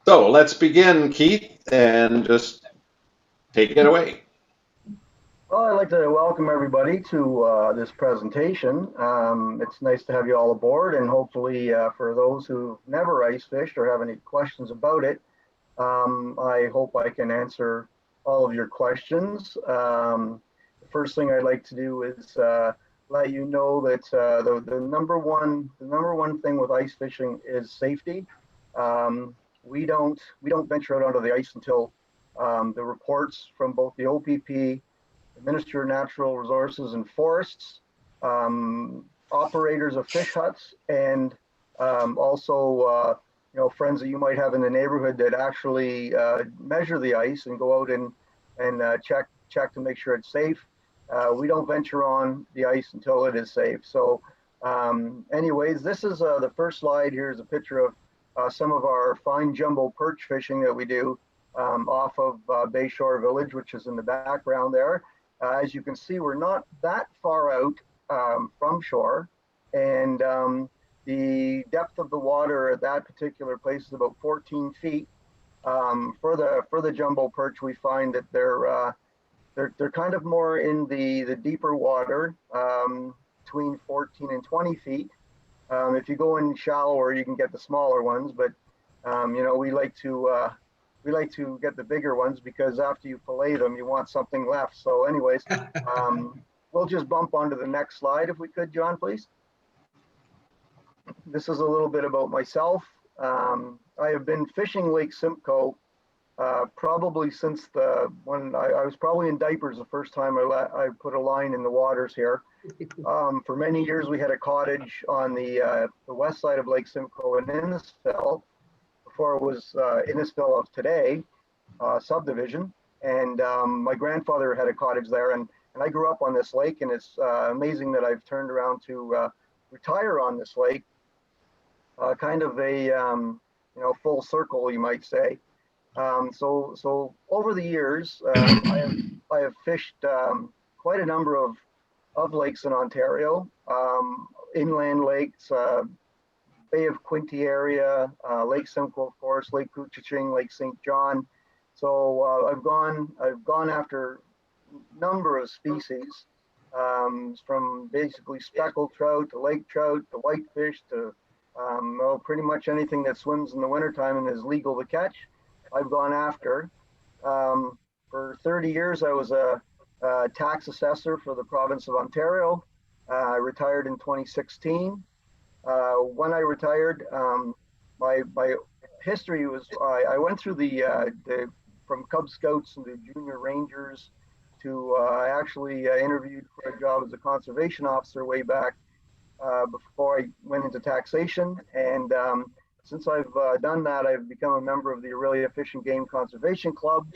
So let's begin, Keith, and just take it away. Well, I'd like to welcome everybody to this presentation. It's nice to have you all aboard, and hopefully for those who've never ice fished or have any questions about it, I hope I can answer all of your questions. The first thing I'd like to do is let you know that the number one thing with ice fishing is safety. We don't venture out onto the ice until the reports from both the OPP, the Ministry of Natural Resources and Forests, operators of fish huts, and also friends that you might have in the neighborhood that actually measure the ice and go out and check to make sure it's safe. We don't venture on the ice until it is safe. So anyways, this is the first slide. Here's a picture of some of our fine jumbo perch fishing that we do off of Bayshore Village, which is in the background there. As you can see, we're not that far out from shore, and the depth of the water at that particular place is about 14 feet. For the jumbo perch, we find that they're kind of more in the deeper water, between 14 and 20 feet. If you go in shallower, you can get the smaller ones, but we like to get the bigger ones because after you fillet them, you want something left. So anyways, we'll just bump onto the next slide if we could, John, please. This is a little bit about myself. I have been fishing Lake Simcoe probably since when I was probably in diapers the first time I put a line in the waters here. For many years, we had a cottage on the west side of Lake Simcoe in Innisfil, before it was Innisfil of today, subdivision. And my grandfather had a cottage there, and I grew up on this lake, and it's amazing that I've turned around to retire on this lake, kind of a full circle, you might say. So over the years, I have fished quite a number of lakes in Ontario, inland lakes, Bay of Quinte area, Lake Simcoe, of course, Lake Couchiching, Lake St. John. So I've gone after a number of species, from basically speckled trout to lake trout to whitefish to pretty much anything that swims in the wintertime and is legal to catch. I've gone after. For 30 years, I was a tax assessor for the province of Ontario. I retired in 2016. When I retired, my history was I went through the from Cub Scouts into Junior Rangers to I actually interviewed for a job as a conservation officer way back before I went into taxation. And since I've done that, I've become a member of the Aurelia Fish and Game Conservation Club.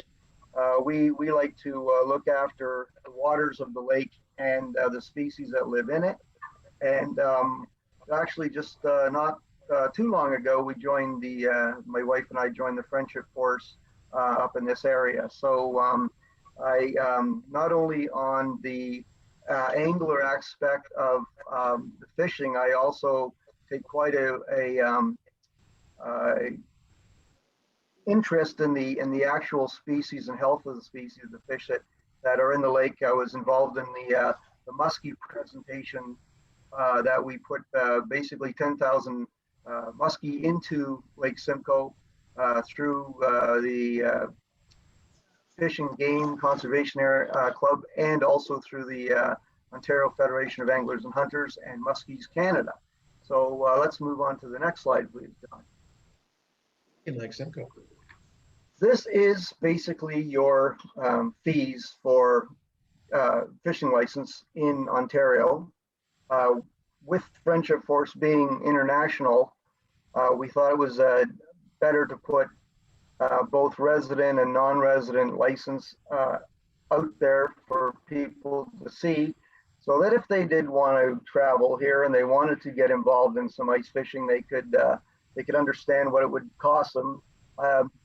We like to look after the waters of the lake and the species that live in it. And actually, just not too long ago, we joined my wife and I joined the Friendship Force up in this area. So I not only on the angler aspect of the fishing, I also take quite a interest in the actual species and health of the species of the fish that are in the lake. I was involved in the muskie presentation that we put basically 10,000 muskie into Lake Simcoe through the Fish and Game Conservation Club, and also through the Ontario Federation of Anglers and Hunters and Muskies Canada. So let's move on to the next slide, please, John. In Lake Simcoe. This is basically your fees for fishing license in Ontario. With Friendship Force being international, we thought it was better to put both resident and non-resident license out there for people to see, so that if they did want to travel here and they wanted to get involved in some ice fishing, they could understand what it would cost them.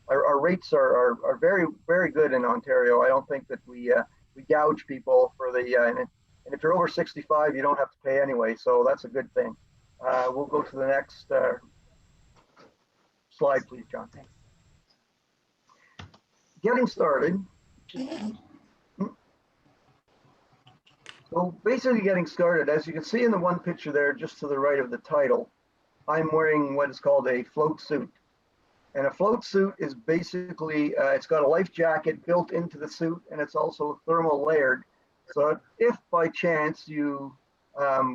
Our rates are very, very good in Ontario. I don't think that we gouge people for the and if you're over 65, you don't have to pay anyway, so that's a good thing. We'll go to the next slide, please, John. getting started. So basically getting started, as you can see in the one picture there, just to the right of the title, I'm wearing what is called a float suit. And a float suit is basically, it's got a life jacket built into the suit, and it's also thermal layered. So if by chance you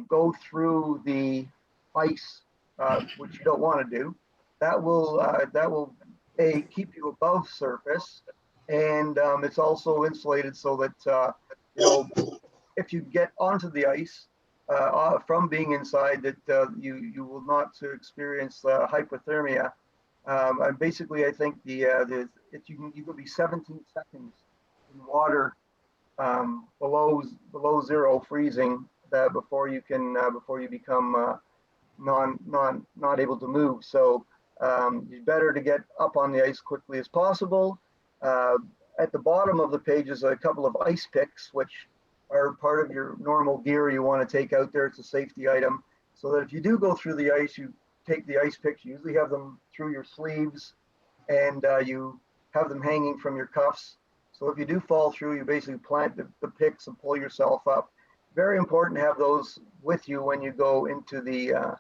go through the ice, which you don't want to do, that will keep you above surface, and it's also insulated so that you know, if you get onto the ice from being inside, that you will not experience hypothermia. And basically, I think you can be 17 seconds in water below zero freezing before you become not able to move. So it's better to get up on the ice quickly as possible. At the bottom of the page is a couple of ice picks, which are part of your normal gear you want to take out there. It's a safety item, so that if you do go through the ice, you take the ice picks. You usually have them through your sleeves, and you have them hanging from your cuffs. So if you do fall through, you basically plant the picks and pull yourself up. Very important to have those with you when you go into the,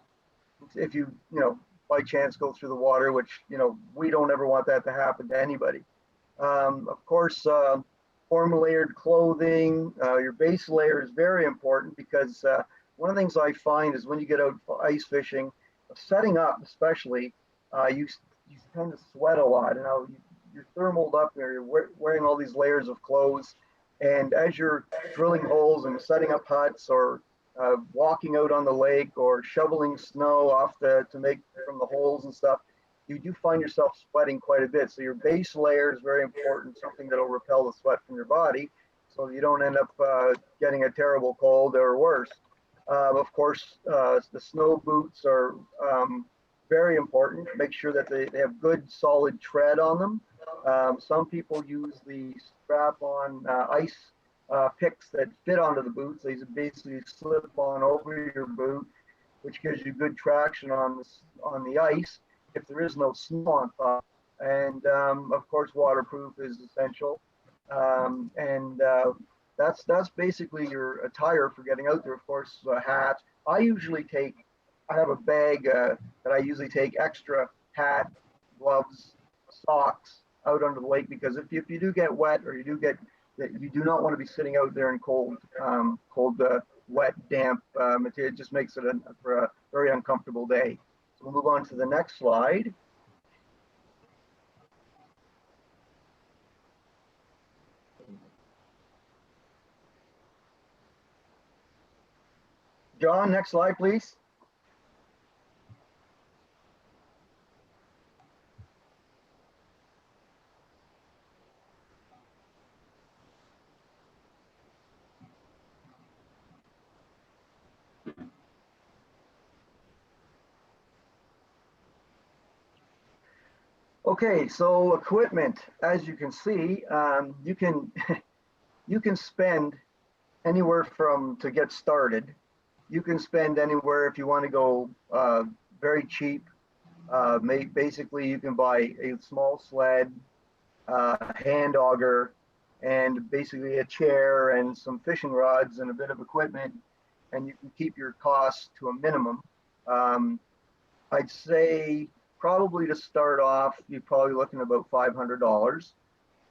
if you by chance go through the water, which we don't ever want that to happen to anybody. Of course, form layered clothing, your base layer is very important, because one of the things I find is when you get out ice fishing, setting up especially, you tend to sweat a lot. You're thermaled up there, you're wearing all these layers of clothes, and as you're drilling holes and setting up huts, or walking out on the lake, or shoveling snow off to make from the holes and stuff, you do find yourself sweating quite a bit. So your base layer is very important, something that'll repel the sweat from your body, so you don't end up getting a terrible cold or worse. Of course, the snow boots are very important. Make sure that they have good solid tread on them. Some people use the strap-on ice picks that fit onto the boots. These basically slip on over your boot, which gives you good traction on the ice if there is no snow on top. And of course, waterproof is essential. And that's basically your attire for getting out there. Of course, a hat. I have a bag that I usually take extra hat, gloves, socks out onto the lake, because if you do get wet, or you do not want to be sitting out there in cold, wet, damp material. It just makes it for a very uncomfortable day. So we'll move on to the next slide. John, next slide, please. Okay, so equipment, as you can see, you can spend anywhere from, to get started, you can spend anywhere, if you want to go very cheap, basically you can buy a small sled, hand auger, and basically a chair and some fishing rods and a bit of equipment, and you can keep your costs to a minimum. I'd say probably to start off, you're probably looking at about $500.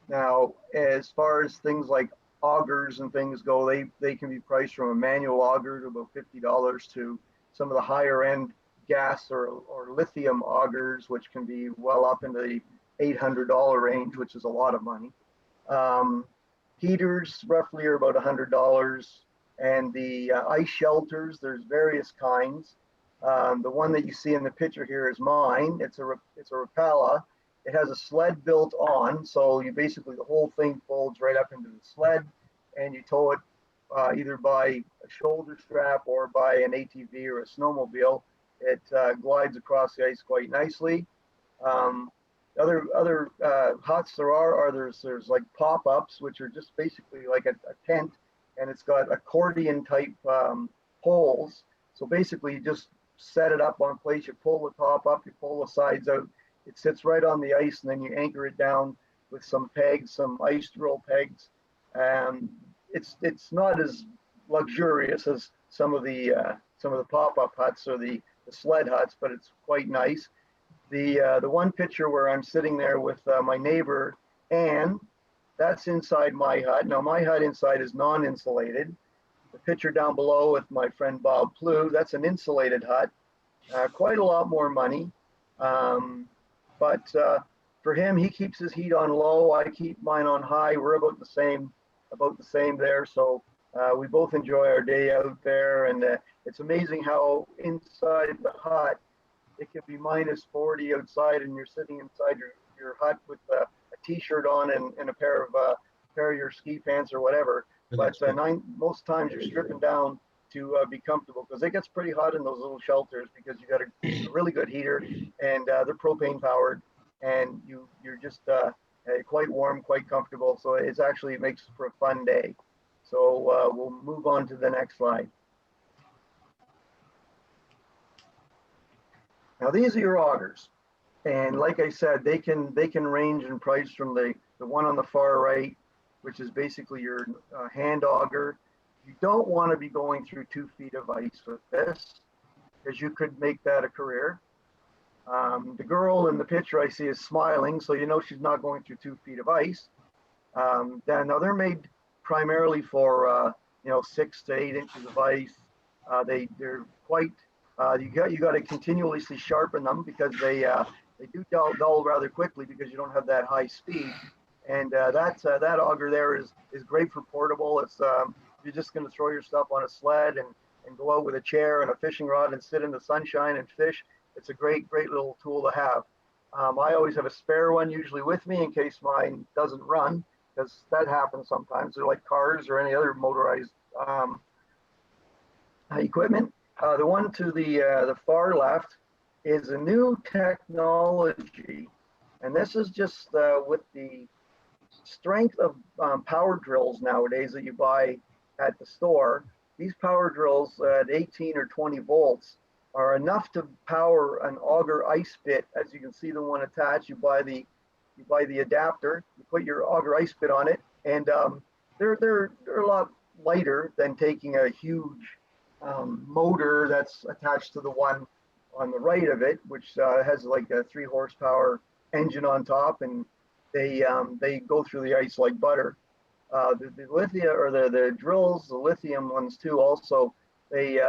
Now, as far as things like augers and things go, they can be priced from a manual auger to about $50 to some of the higher end gas or lithium augers, which can be well up into the $800 range, which is a lot of money. Heaters roughly are about $100, and the ice shelters, there's various kinds. The one that you see in the picture here is mine. It's a Rapala. It has a sled built on, so you basically, the whole thing folds right up into the sled, and you tow it either by a shoulder strap or by an ATV or a snowmobile. It glides across the ice quite nicely. Other huts there's like pop-ups, which are just basically like a tent, and it's got accordion type poles. So basically, you just set it up on place, you pull the top up, you pull the sides out, it sits right on the ice, and then you anchor it down with some pegs, some ice drill pegs. It's not as luxurious as some of the pop-up huts or the sled huts, but it's quite nice. The one picture where I'm sitting there with my neighbor Anne, that's inside my hut. Now my hut inside is non-insulated. The picture down below with my friend Bob Plew, that's an insulated hut. Quite a lot more money, but for him, he keeps his heat on low. I keep mine on high. We're about the same there. So we both enjoy our day out there, and it's amazing how inside the hut it can be minus 40 outside, and you're sitting inside your hut with a t-shirt on and a pair of your ski pants or whatever. But most times you're stripping down to be comfortable, because it gets pretty hot in those little shelters, because you got a really good heater, and they're propane powered, and you're just quite warm, quite comfortable. So it makes for a fun day. So we'll move on to the next slide. Now these are your augers, and like I said, they can range in price from the one on the far right, which is basically your hand auger. You don't want to be going through 2 feet of ice with this, because you could make that a career. The girl in the picture I see is smiling, so you know she's not going through 2 feet of ice. Now they're made primarily for 6 to 8 inches of ice. They're quite you got to continuously sharpen them, because they do dull rather quickly, because you don't have that high speed. And that auger there is great for portable. It's you're just going to throw your stuff on a sled and go out with a chair and a fishing rod and sit in the sunshine and fish. It's a great little tool to have. I always have a spare one usually with me in case mine doesn't run, because that happens sometimes. They're like cars or any other motorized equipment. The one to the far left is a new technology, and this is just with the strength of power drills nowadays that you buy at the store. These power drills at 18 or 20 volts are enough to power an auger ice bit. As you can see, the one attached, you buy the adapter, you put your auger ice bit on it, and they're a lot lighter than taking a huge motor that's attached to the one on the right of it, which has like a 3 horsepower engine on top, and they go through the ice like butter. The lithium, or the drills, the lithium ones too, also they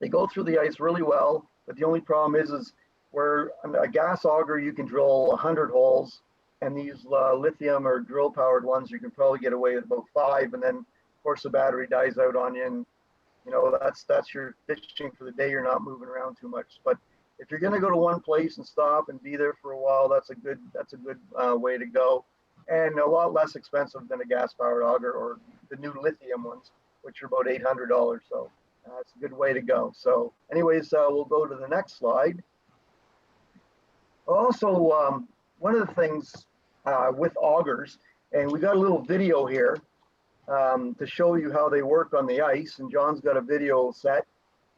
go through the ice really well. But the only problem is where a gas auger you can drill 100 holes, and these lithium or drill powered ones you can probably get away with about 5, and then of course the battery dies out on you, and that's your fishing for the day. You're not moving around too much. But if you're going to go to one place and stop and be there for a while, that's a good way to go, and a lot less expensive than a gas powered auger or the new lithium ones, which are about $800. So it's a good way to go. So anyways, we'll go to the next slide. Also, one of the things with augers, and we got a little video here to show you how they work on the ice, and John's got a video set.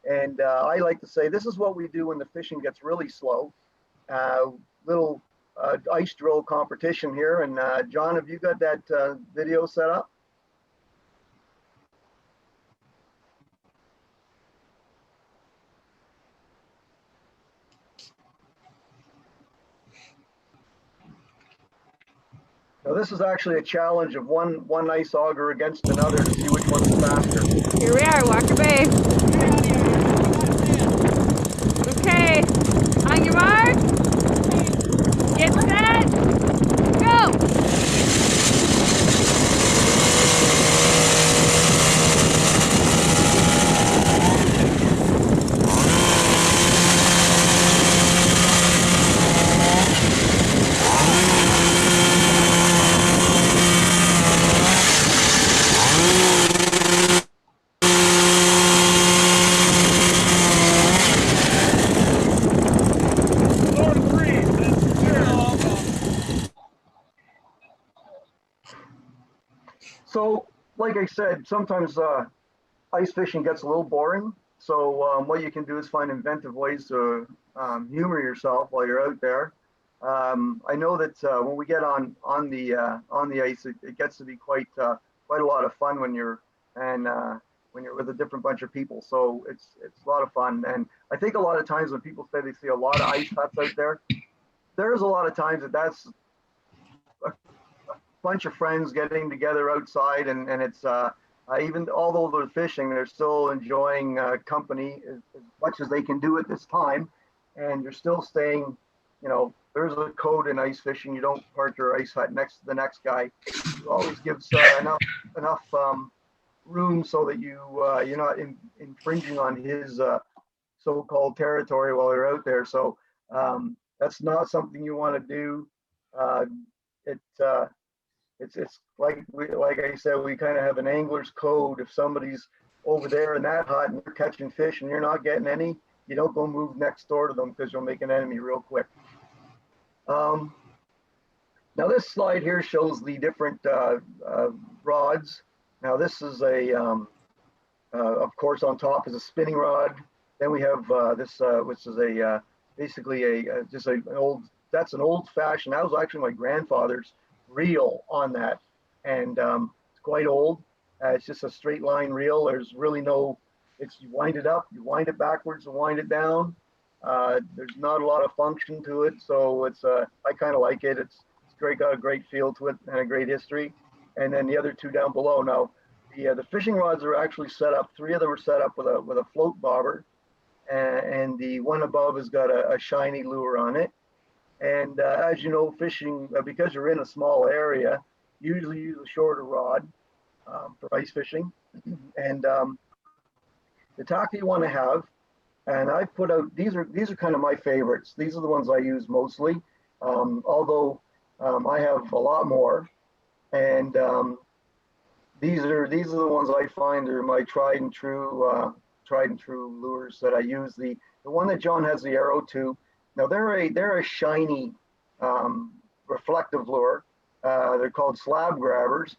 And I like to say this is what we do when the fishing gets really slow. Little ice drill competition here. And John, have you got that video set up? Now this is actually a challenge of one ice auger against another to see which one's faster. Here we are, Walker Bay. Okay, on your mark, get set, go! So, like I said, sometimes ice fishing gets a little boring. So what you can do is find inventive ways to humor yourself while you're out there. I know that when we get on the ice, it gets to be quite a lot of fun when you're with a different bunch of people. So it's a lot of fun. And I think a lot of times when people say they see a lot of ice huts out there, there's a lot of times that's a bunch of friends getting together outside, and it's even although they're fishing, they're still enjoying company as much as they can do at this time, and you're still staying. You know, there's a code in ice fishing: you don't park your ice hut next to the next guy. It always gives enough room so that you're not infringing on his so-called territory while you're out there. So that's not something you want to do. Uh, it it's like I said, we kind of have an angler's code. If somebody's over there in that hut and you're catching fish and you're not getting any, you don't go move next door to them because you'll make an enemy real quick. Now this slide here shows the different rods. Now this is of course, on top is a spinning rod. Then we have this, which is basically just an old. That's an old-fashioned. That was actually my grandfather's reel on that, and it's quite old. It's just a straight line reel. There's really no. You wind it up, you wind it backwards, and wind it down. There's not a lot of function to it, so it's I kind of like it. It's great, got a great feel to it and a great history. And then the other two down below. Now, the fishing rods are actually set up. 3 of them are set up with a float bobber, and the one above has got a shiny lure on it. And as you know, fishing because you're in a small area, usually use a shorter rod for ice fishing. And the tackle you want to have, and I've put out these are kind of my favorites. These are the ones I use mostly, although I have a lot more. And these are the ones I find are my tried and true lures that I use. The one that John has the arrow to. Now they're a shiny reflective lure. They're called slab grabbers,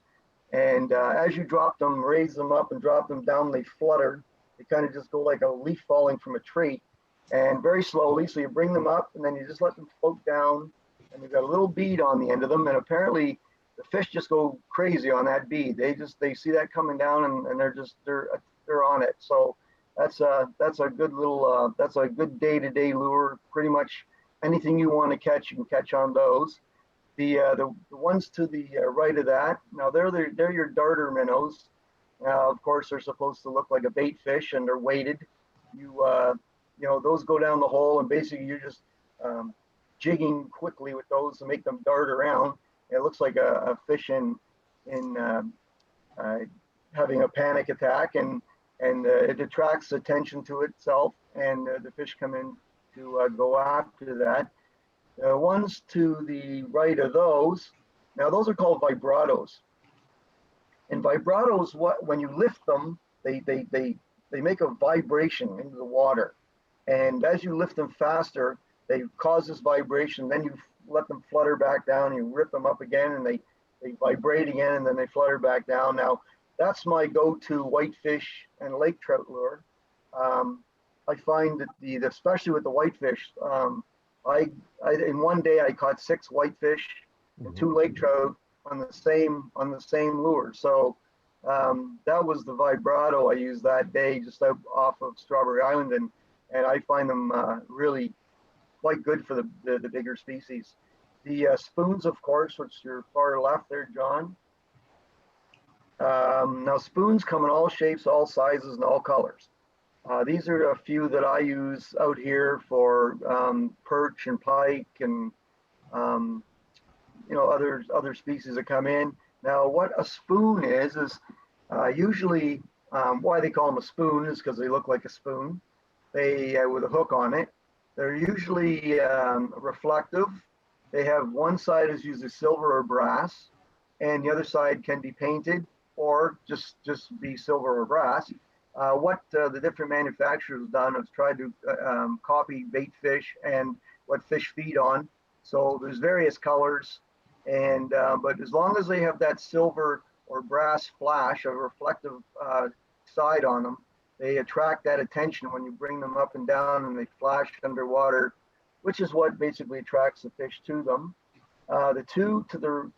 and as you drop them, raise them up and drop them down, they flutter. They kind of just go like a leaf falling from a tree, and very slowly. So you bring them up, and then you just let them float down, and they've got a little bead on the end of them, and apparently the fish just go crazy on that bead. They see that coming down, and they're on it. So that's a good little that's a good day-to-day lure. Pretty much anything you want to catch, you can catch on those. The ones to the right of that, now they're your darter minnows. Of course, they're supposed to look like a bait fish, and they're weighted. You know, those go down the hole, and basically you're just jigging quickly with those to make them dart around. It looks like a fish in having a panic attack, and it attracts attention to itself, and the fish come in to go after that. The ones to the right of those, now those are called vibratos. And vibratos, when you lift them, they make a vibration into the water. And as you lift them faster, they cause this vibration. Then you let them flutter back down. You rip them up again, and they vibrate again, and then they flutter back down. Now, that's my go-to whitefish and lake trout lure. I find that especially with the whitefish, in one day I caught 6 whitefish and 2 lake trout on the same lure. So that was the vibrato I used that day just out off of Strawberry Island, and I find them really quite good for the bigger species. The spoons, of course, which you're far left there, John. Now spoons come in all shapes, all sizes, and all colors. These are a few that I use out here for perch and pike and you know, other species that come in. Now what a spoon is usually why they call them a spoon is because they look like a spoon. They with a hook on it. They're usually reflective. They have one side is usually silver or brass, and the other side can be painted or just be silver or brass. What the different manufacturers have done is tried to copy bait fish and what fish feed on. So there's various colors, and but as long as they have that silver or brass flash, a reflective side on them, they attract that attention when you bring them up and down and they flash underwater. which is what basically attracts the fish to them. The two to the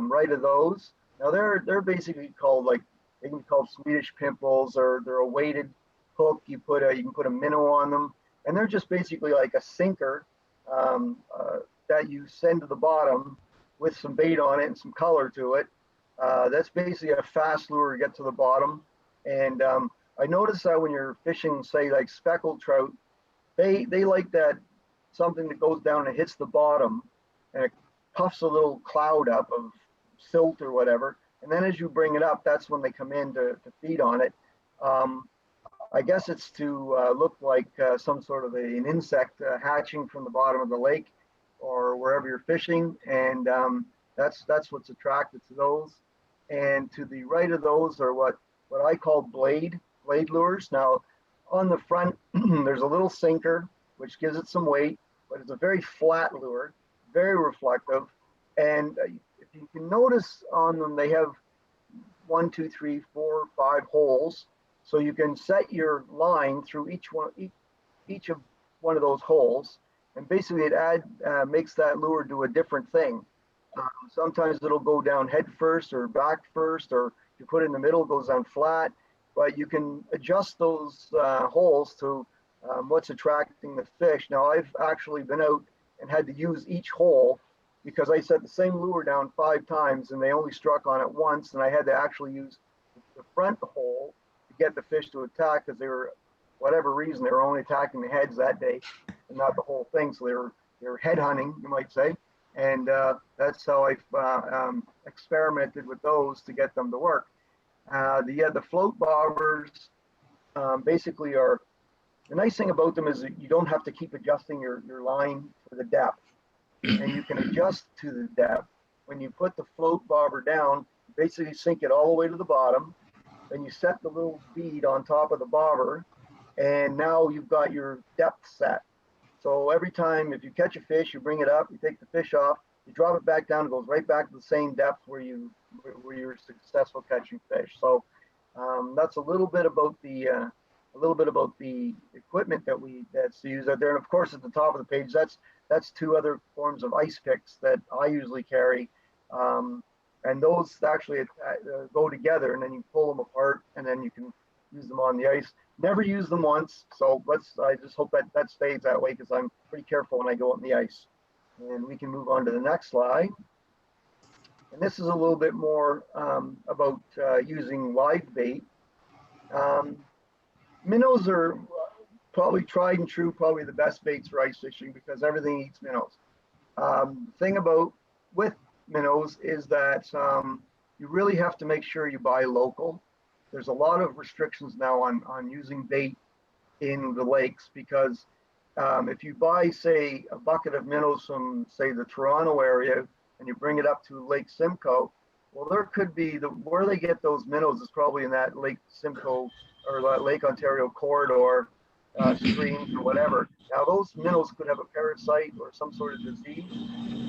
right of those, now they're basically called, like, they can be called Swedish pimples, or they're a weighted hook. You can put a minnow on them, and they're just basically like a sinker that you send to the bottom with some bait on it and some color to it. That's basically a fast lure to get to the bottom. And I noticed that when you're fishing, say, like speckled trout, they like that, something that goes down and hits the bottom, and it puffs a little cloud up of silt or whatever. And then as you bring it up, that's when they come in to feed on it. I guess it's to look like some sort of an insect hatching from the bottom of the lake or wherever you're fishing. And that's what's attracted to those. And to the right of those are what I call blade lures. Now, on the front, there's a little sinker, which gives it some weight, but it's a very flat lure, very reflective. And if you can notice on them, they have 1, 2, 3, 4, 5 holes. So you can set your line through each of one of those holes. And basically it makes that lure do a different thing. Sometimes it'll go down head first or back first, or if you put it in the middle, it goes down flat. But you can adjust those holes to what's attracting the fish. Now, I've actually been out and had to use each hole because I set the same lure down 5 times and they only struck on it once, and I had to actually use the front hole to get the fish to attack, because they were, whatever reason, they were only attacking the heads that day and not the whole thing. So they were head hunting, you might say. And that's how I've experimented with those to get them to work. The float bobbers basically are, the nice thing about them is that you don't have to keep adjusting your line for the depth, and you can adjust to the depth. When you put the float bobber down, you basically sink it all the way to the bottom, then you set the little bead on top of the bobber, and now you've got your depth set. So every time, if you catch a fish, you bring it up, you take the fish off, you drop it back down, it goes right back to the same depth where you're successful catching fish. So that's a little bit about the equipment that's used out there. And of course, at the top of the page, that's 2 other forms of ice picks that I usually carry. And those actually go together, and then you pull them apart, and then you can use them on the ice. Never use them once, so I just hope that stays that way, because I'm pretty careful when I go on the ice. And we can move on to the next slide. And this is a little bit more about using live bait. Minnows are probably tried and true, probably the best baits for ice fishing, because everything eats minnows. Thing about with minnows is that you really have to make sure you buy local. There's a lot of restrictions now on using bait in the lakes, because if you buy, say, a bucket of minnows from, say, the Toronto area, and you bring it up to Lake Simcoe, well, there could be, where they get those minnows is probably in that Lake Simcoe or that Lake Ontario corridor, streams or whatever. Now, those minnows could have a parasite or some sort of disease.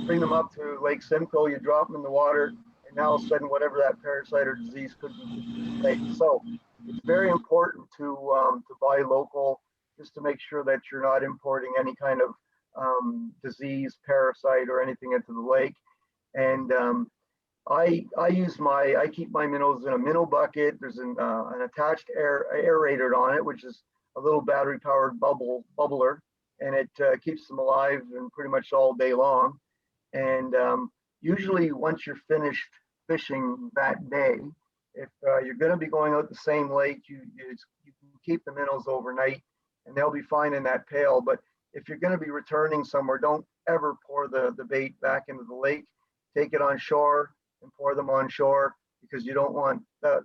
Bring them up to Lake Simcoe, you drop them in the water, and now all of a sudden, whatever that parasite or disease could be. So it's very important to buy local, just to make sure that you're not importing any kind of disease, parasite, or anything into the lake. And I keep my minnows in a minnow bucket. There's an attached aerator on it, which is a little battery powered bubbler, and it keeps them alive and pretty much all day long. And usually once you're finished fishing that day, if you're going to be going out the same lake, you can keep the minnows overnight and they'll be fine in that pail. But if you're going to be returning somewhere, don't ever pour the bait back into the lake. Take it on shore and pour them on shore, because you don't want the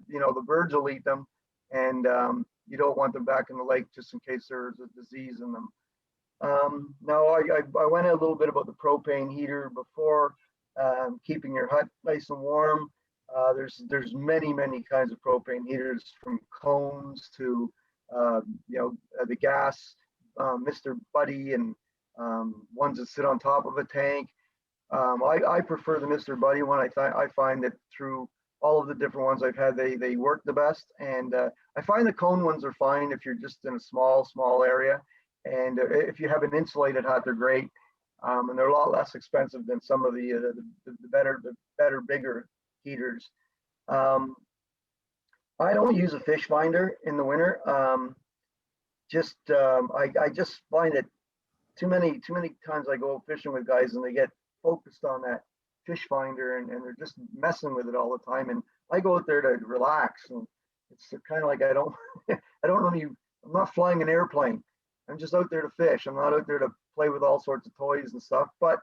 birds will eat them, and you don't want them back in the lake just in case there's a disease in them. Now I went a little bit about the propane heater before, keeping your hut nice and warm. There's many kinds of propane heaters, from cones to the gas, Mr. Buddy, and ones that sit on top of a tank. I prefer the Mr. Buddy one. I find that through all of the different ones I've had, they work the best. And I find the cone ones are fine if you're just in a small area. And if you have an insulated hut, they're great. And they're a lot less expensive than some of the better, bigger heaters. I don't use a fish finder in the winter. I just find it too many times I go fishing with guys and they get focused on that fish finder and they're just messing with it all the time. And I go out there to relax, and it's kind of like I don't I'm not flying an airplane. I'm just out there to fish. I'm not out there to play with all sorts of toys and stuff. But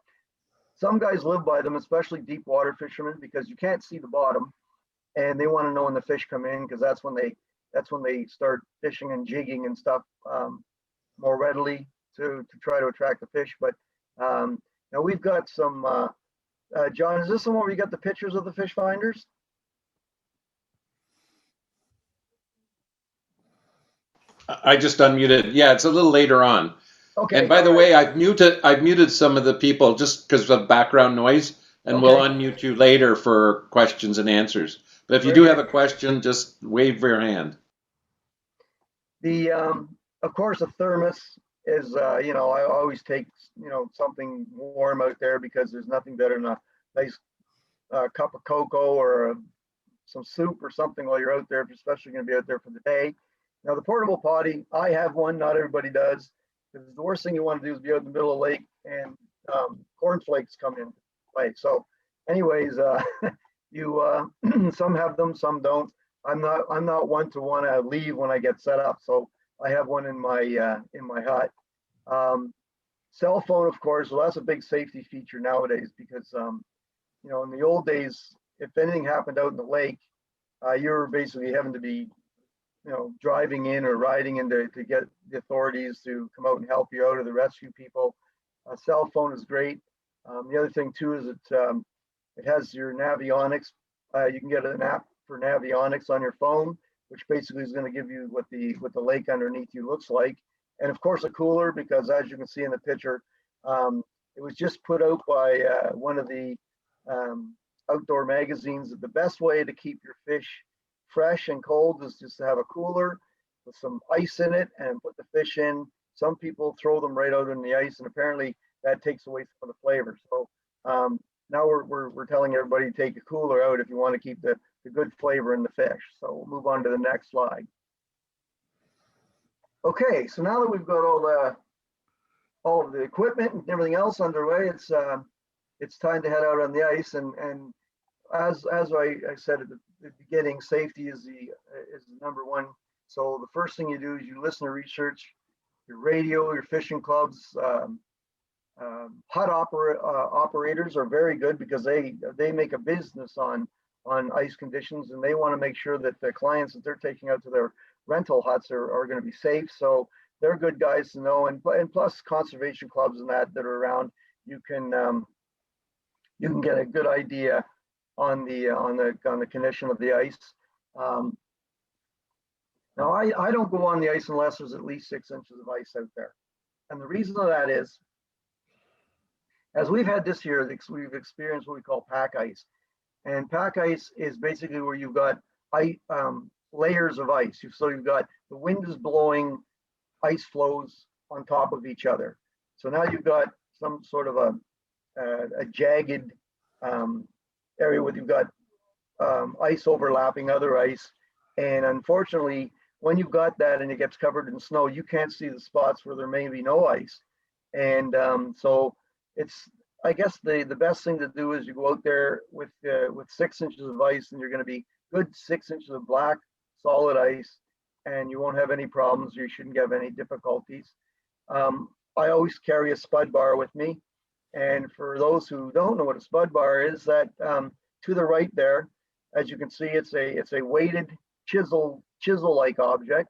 some guys live by them, especially deep water fishermen, because you can't see the bottom, and they want to know when the fish come in, because that's when they start fishing and jigging and stuff more readily to try to attract the fish. But now we've got some. John, is this the one where you got the pictures of the fish finders? I just unmuted. Yeah, it's a little later on. Okay. And by the way, I've muted some of the people just because of background noise, and we'll unmute you later for questions and answers. But if you do have a question, just wave your hand. The of course, a thermos is I always take something warm out there, because there's nothing better than a nice cup of cocoa or some soup or something while you're out there, especially going to be out there for the day. Now, the portable potty, I have one. Not everybody does, because the worst thing you want to do is be out in the middle of the lake and cornflakes come in play. So, anyways, you some have them, some don't. I'm not one to want to leave when I get set up, so I have one in my hut. Cell phone, of course, well, that's a big safety feature nowadays, because in the old days, if anything happened out in the lake, you were basically having to be driving in or riding in to get the authorities to come out and help you out, or the rescue people. A cell phone is great. The other thing too is it has your navionics. You can get an app for navionics on your phone, which basically is going to give you what the lake underneath you looks like. And of course a cooler, because as you can see in the picture, it was just put out by one of the outdoor magazines that the best way to keep your fish fresh and cold is just to have a cooler with some ice in it and put the fish in. Some people throw them right out in the ice, and apparently that takes away some of the flavor. So now we're telling everybody to take a cooler out if you want to keep the good flavor in the fish. So we'll move on to the next slide. Okay, so now that we've got all of the equipment and everything else underway, it's time to head out on the ice. And as I said at the beginning, safety is the number one. So the first thing you do is you listen to research, your radio, your fishing clubs. Hut operators are very good, because they make a business on ice conditions, and they want to make sure that the clients that they're taking out to their rental huts are going to be safe. So they're good guys to know. And plus conservation clubs and that are around, you can get a good idea on the condition of the ice. Now I don't go on the ice unless there's at least 6 inches of ice out there. And the reason of that is, as we've had this year, we've experienced what we call pack ice. And pack ice is basically where you've got layers of ice. So you've got the wind is blowing ice floes on top of each other. So now you've got some sort of a jagged area where you've got ice overlapping other ice. And unfortunately, when you've got that and it gets covered in snow, you can't see the spots where there may be no ice. And so I guess the best thing to do is you go out there with 6 inches of ice, and you're going to be good 6 inches of black solid ice, and you won't have any problems. You shouldn't have any difficulties. I always carry a spud bar with me. And for those who don't know what a spud bar is, that to the right there, as you can see, it's a weighted chisel-like object.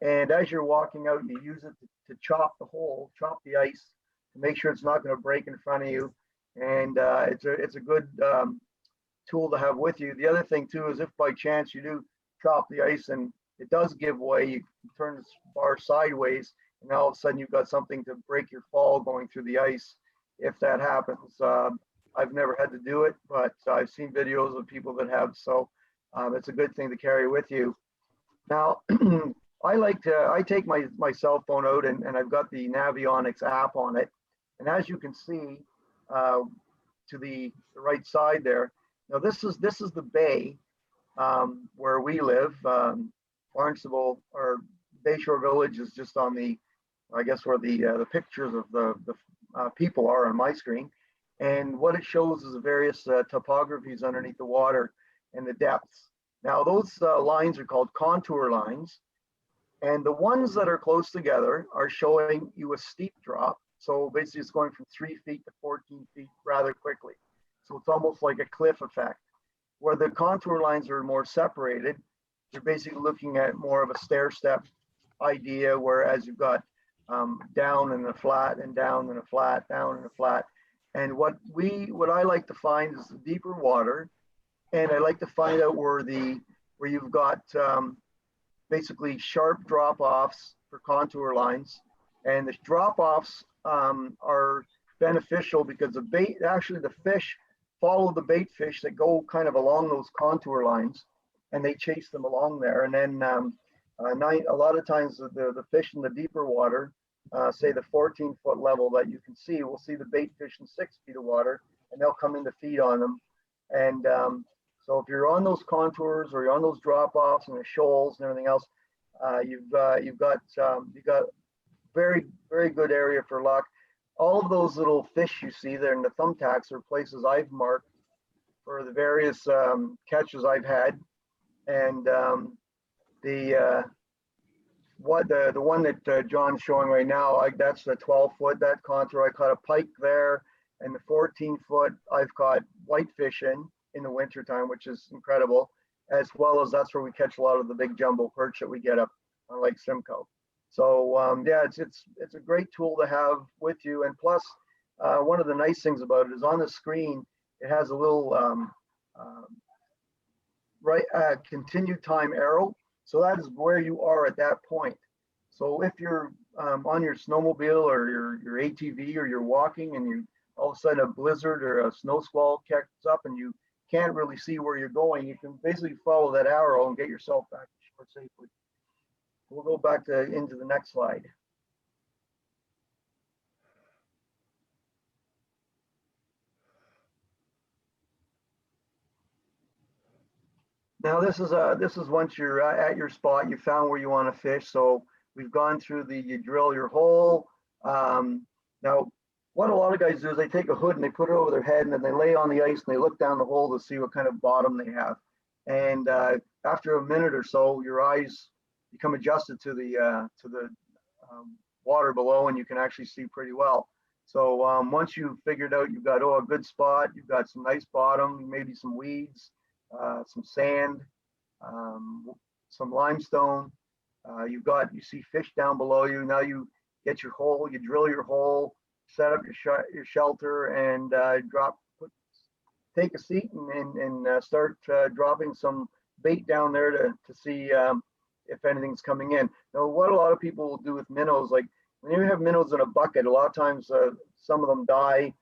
And as you're walking out, you use it to chop the ice, to make sure it's not going to break in front of you. And it's a good tool to have with you. The other thing too is, if by chance you do chop the ice and it does give way, you can turn the bar sideways, and all of a sudden you've got something to break your fall going through the ice if that happens. I've never had to do it, but I've seen videos of people that have, so it's a good thing to carry with you. Now, I take my cell phone out and I've got the Navionics app on it. And as you can see, to the right side there, now this is the bay where we live. Barnstable or Bayshore Village is just on the, I guess, where the pictures of the people are on my screen. And what it shows is the various topographies underneath the water and the depths. Now those lines are called contour lines. And the ones that are close together are showing you a steep drop. So basically it's going from 3 feet to 14 feet rather quickly. So it's almost like a cliff effect. Where the contour lines are more separated, you're basically looking at more of a stair step idea, whereas you've got down and a flat and down and a flat, down and a flat. And what I like to find is the deeper water. And I like to find out where you've got basically sharp drop-offs for contour lines. And the drop-offs are beneficial because the fish follow the bait fish that go kind of along those contour lines, and they chase them along there. And then a lot of times the fish in the deeper water, say the 14-foot level that you can see, we'll see the bait fish in 6 feet of water, and they'll come in to feed on them. And so if you're on those contours or you're on those drop-offs and the shoals and everything else, you've got very, very good area for luck. All of those little fish you see there in the thumbtacks are places I've marked for the various catches I've had. And the one that John's showing right now, that's the 12-foot, that contour. I caught a pike there, and the 14-foot I've caught whitefish in the wintertime, which is incredible, as well as that's where we catch a lot of the big jumbo perch that we get up on Lake Simcoe. So yeah, it's a great tool to have with you. And plus, one of the nice things about it is on the screen, it has a little continued time arrow. So that is where you are at that point. So if you're on your snowmobile or your ATV or you're walking and you all of a sudden a blizzard or a snow squall catches up and you can't really see where you're going, you can basically follow that arrow and get yourself back to shore safely. We'll go back into the next slide. Now this is once you're at your spot, you found where you want to fish. So we've gone through you drill your hole. Now what a lot of guys do is they take a hood and they put it over their head and then they lay on the ice and they look down the hole to see what kind of bottom they have. And after a minute or so, your eyes become adjusted to the water below, and you can actually see pretty well. So once you've figured out you've got a good spot, you've got some nice bottom, maybe some weeds, some sand, some limestone. You see fish down below you. Now you get your hole, you drill your hole, set up your shelter, and take a seat and start dropping some bait down there to see if anything's coming in. Now, what a lot of people will do with minnows, like when you have minnows in a bucket, a lot of times some of them die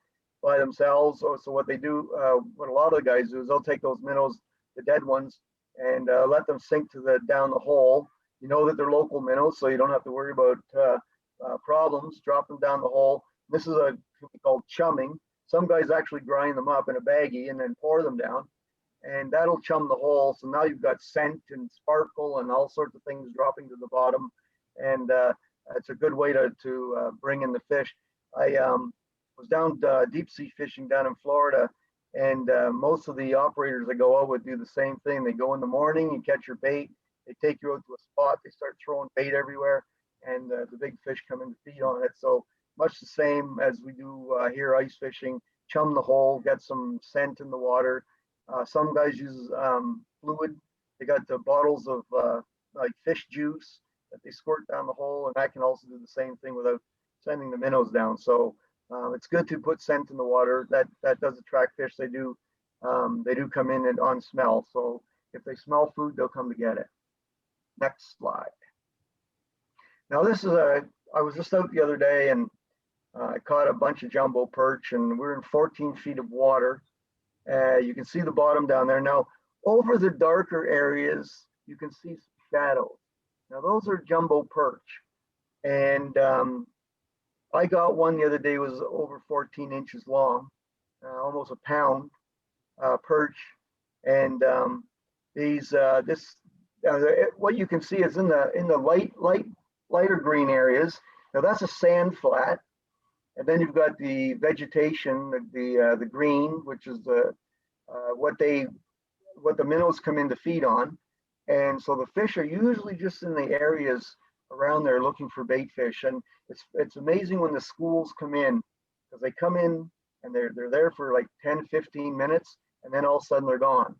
by themselves. So what they do, what a lot of the guys do is they'll take those minnows, the dead ones, and let them sink down the hole. You know that they're local minnows, so you don't have to worry about problems. Drop them down the hole. This is called chumming. Some guys actually grind them up in a baggie and then pour them down, and that'll chum the hole. So now you've got scent and sparkle and all sorts of things dropping to the bottom, and it's a good way to bring in the fish. I was down deep sea fishing down in Florida, and most of the operators that go out would do the same thing. They go in the morning, you catch your bait, they take you out to a spot, they start throwing bait everywhere, and the big fish come in to feed on it. So much the same as we do here ice fishing, chum the hole, get some scent in the water. Some guys use fluid. They got the bottles of like fish juice that they squirt down the hole, and that can also do the same thing without sending the minnows down. So it's good to put scent in the water. That does attract fish. They do come in on smell. So if they smell food, they'll come to get it. Next slide. Now this is I was just out the other day and I caught a bunch of jumbo perch, and we're in 14 feet of water. You can see the bottom down there. Now over the darker areas, you can see some shadows. Now those are jumbo perch. And I got one the other day, was over 14 inches long, almost a pound perch. And what you can see is in the lighter green areas. Now that's a sand flat, and then you've got the vegetation, the green, which is what the minnows come in to feed on. And so the fish are usually just in the areas around there looking for bait fish. And it's amazing when the schools come in, because they come in and they're there for like 10, 15 minutes, and then all of a sudden they're gone.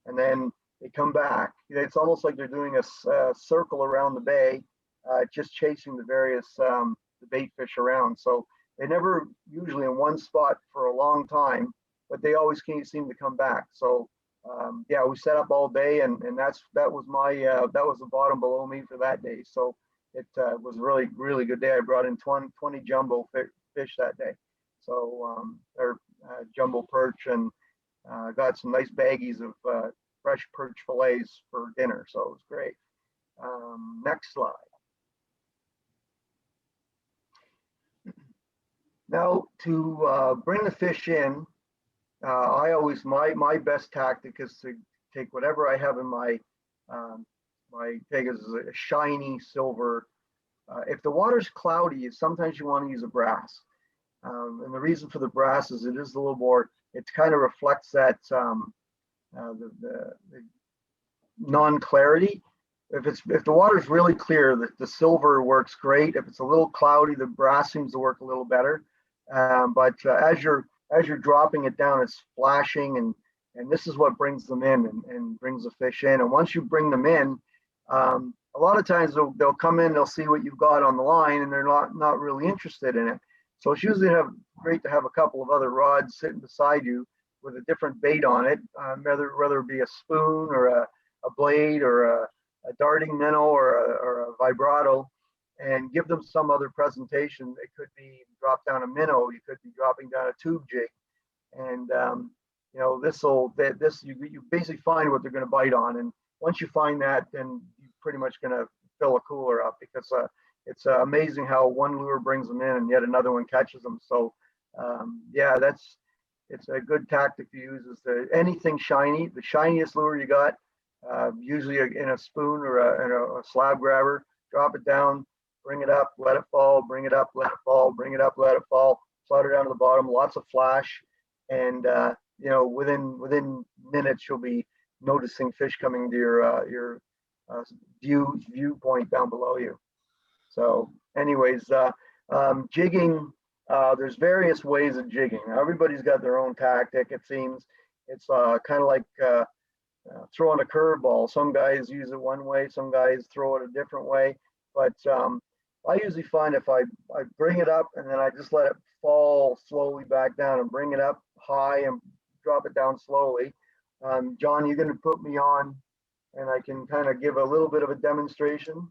And then they come back. It's almost like they're doing a circle around the bay, just chasing the various the bait fish around. So they never usually in one spot for a long time, but they always seem to come back. So yeah, we set up all day, and that was the bottom below me for that day. So it was really, really good day. I brought in 20 jumbo fish that day. So they're jumbo perch, and got some nice baggies of fresh perch fillets for dinner. So it was great. Next slide. Now to bring the fish in, I always, my best tactic is to take whatever I have in my take is a shiny silver. If the water's cloudy, sometimes you want to use a brass. And the reason for the brass is it is a little more, it kind of reflects that the non-clarity. If the water's really clear, the silver works great. If it's a little cloudy, the brass seems to work a little better. But as you're dropping it down, it's flashing, and this is what brings them in and brings the fish in. And once you bring them in, a lot of times they'll come in, they'll see what you've got on the line, and they're not really interested in it. So it's usually great to have a couple of other rods sitting beside you with a different bait on it, whether it be a spoon or a blade or a darting minnow or a vibrato, and give them some other presentation. It could be drop down a minnow, you could be dropping down a tube jig, and you know, you basically find what they're going to bite on, and once you find that, then you're pretty much going to fill a cooler up, because it's amazing how one lure brings them in and yet another one catches them. So yeah, it's a good tactic to use, is anything shiny, the shiniest lure you got, usually in a spoon or a slab grabber, drop it down, bring it up, let it fall, bring it up, let it fall, bring it up, let it fall, flutter down to the bottom, lots of flash, and you know, within minutes you'll be noticing fish coming to your viewpoint down below you. So anyways, jigging, there's various ways of jigging. Everybody's got their own tactic, it seems. It's kind of like throwing a curveball. Some guys use it one way, some guys throw it a different way. But I usually find if I bring it up and then I just let it fall slowly back down, and bring it up high and drop it down slowly. John, you're going to put me on, and I can kind of give a little bit of a demonstration.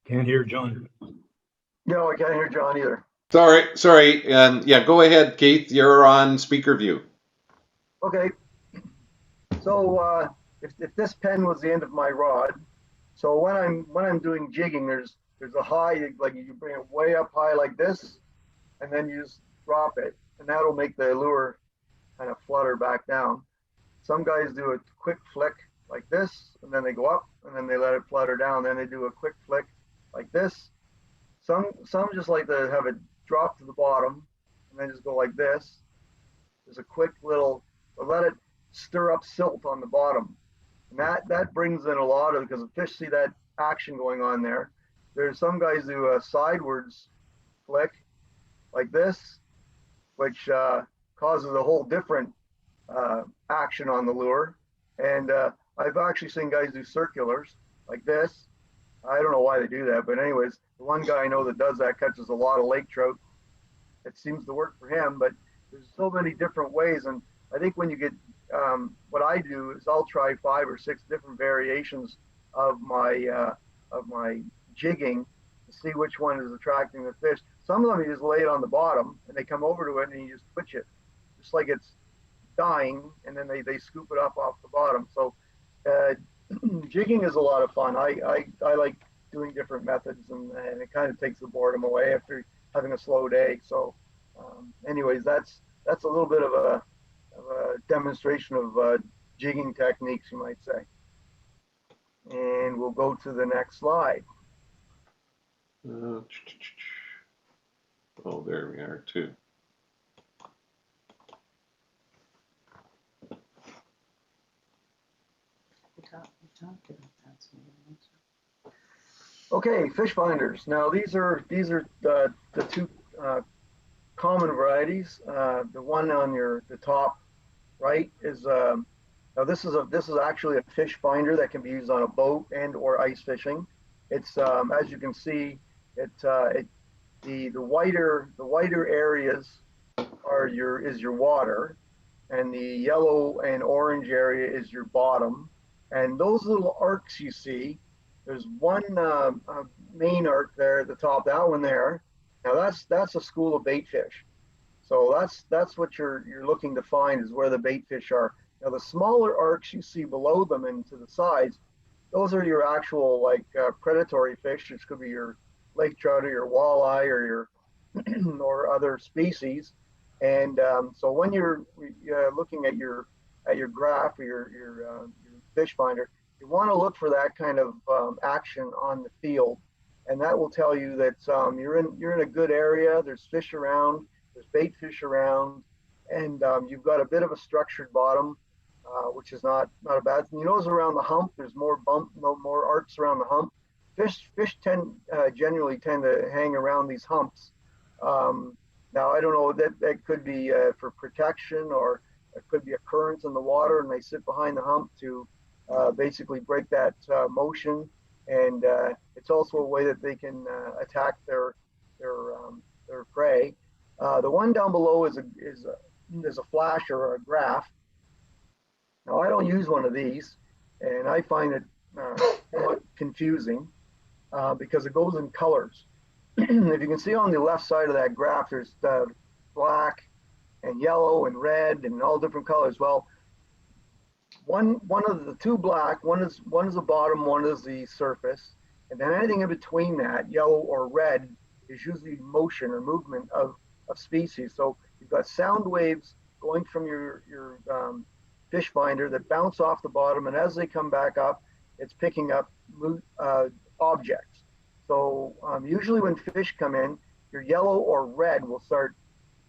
Can't hear John. No, I can't hear John either. Sorry. Yeah, go ahead, Keith. You're on speaker view. Okay. So if this pen was the end of my rod, so when I'm doing jigging, there's a high, like you bring it way up high like this, and then you just drop it, and that'll make the lure kind of flutter back down. Some guys do a quick flick like this, and then they go up, and then they let it flutter down. Then they do a quick flick like this. Some just like to have it drop to the bottom, and then just go like this. There's a quick little, let it stir up silt on the bottom. And that brings in a lot of, because the fish see that action going on there. There's some guys do a sidewards flick like this, which causes a whole different action on the lure. And I've actually seen guys do circulars like this. I don't know why they do that, but anyways, the one guy I know that does that catches a lot of lake trout. It seems to work for him, but there's so many different ways. And I think when you get, what I do is I'll try 5 or 6 different variations of my jigging to see which one is attracting the fish. Some of them you just lay it on the bottom and they come over to it and you just twitch it, just like it's dying, and then they scoop it up off the bottom. So uh, jigging is a lot of fun. I like doing different methods, and it kind of takes the boredom away after having a slow day. So anyways, that's a little bit of a demonstration of jigging techniques, you might say. And we'll go to the next slide. Oh, there we are too. Okay, fish finders. Now these are the two common varieties. The one on the top right is now this is actually a fish finder that can be used on a boat and or ice fishing. It's as you can see, the whiter areas is your water, and the yellow and orange area is your bottom. And those little arcs you see, there's one main arc there at the top, that one there. Now that's a school of bait fish. So that's what you're looking to find, is where the bait fish are. Now the smaller arcs you see below them and to the sides, those are your actual like predatory fish, which could be your lake trout or your walleye or your or other species. And so when you're looking at your graph or your fish finder, you want to look for that kind of action on the field, and that will tell you that you're in a good area. There's fish around, there's bait fish around, and you've got a bit of a structured bottom, which is not a bad thing. You notice around the hump, there's more more arcs around the hump. Fish generally tend to hang around these humps. Now I don't know, that could be for protection, or it could be a current in the water, and they sit behind the hump to basically break that motion. And it's also a way that they can attack their prey. The one down below is a flash or a graph. Now I don't use one of these, and I find it somewhat confusing because it goes in colors. If you can see on the left side of that graph, there's black and yellow and red and all different colors. Well, one of the two black, one is the bottom, one is the surface, and then anything in between that, yellow or red, is usually motion or movement of species. So you've got sound waves going from your fish finder that bounce off the bottom, and as they come back up, it's picking up objects. So usually when fish come in, your yellow or red will start,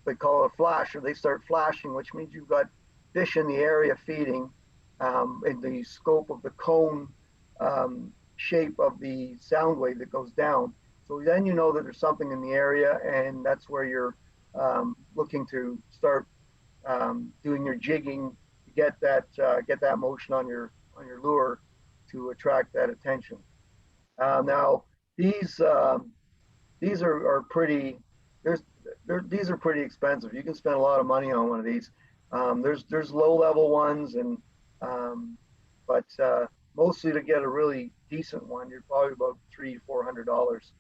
they call it a flash, or they start flashing, which means you've got fish in the area feeding in the scope of the cone shape of the sound wave that goes down. So then you know that there's something in the area, and that's where you're looking to start doing your jigging to get that motion on your lure to attract that attention. Now these are pretty. These are pretty expensive. You can spend a lot of money on one of these. There's low level ones, and but mostly to get a really decent one, you're probably about $300–400.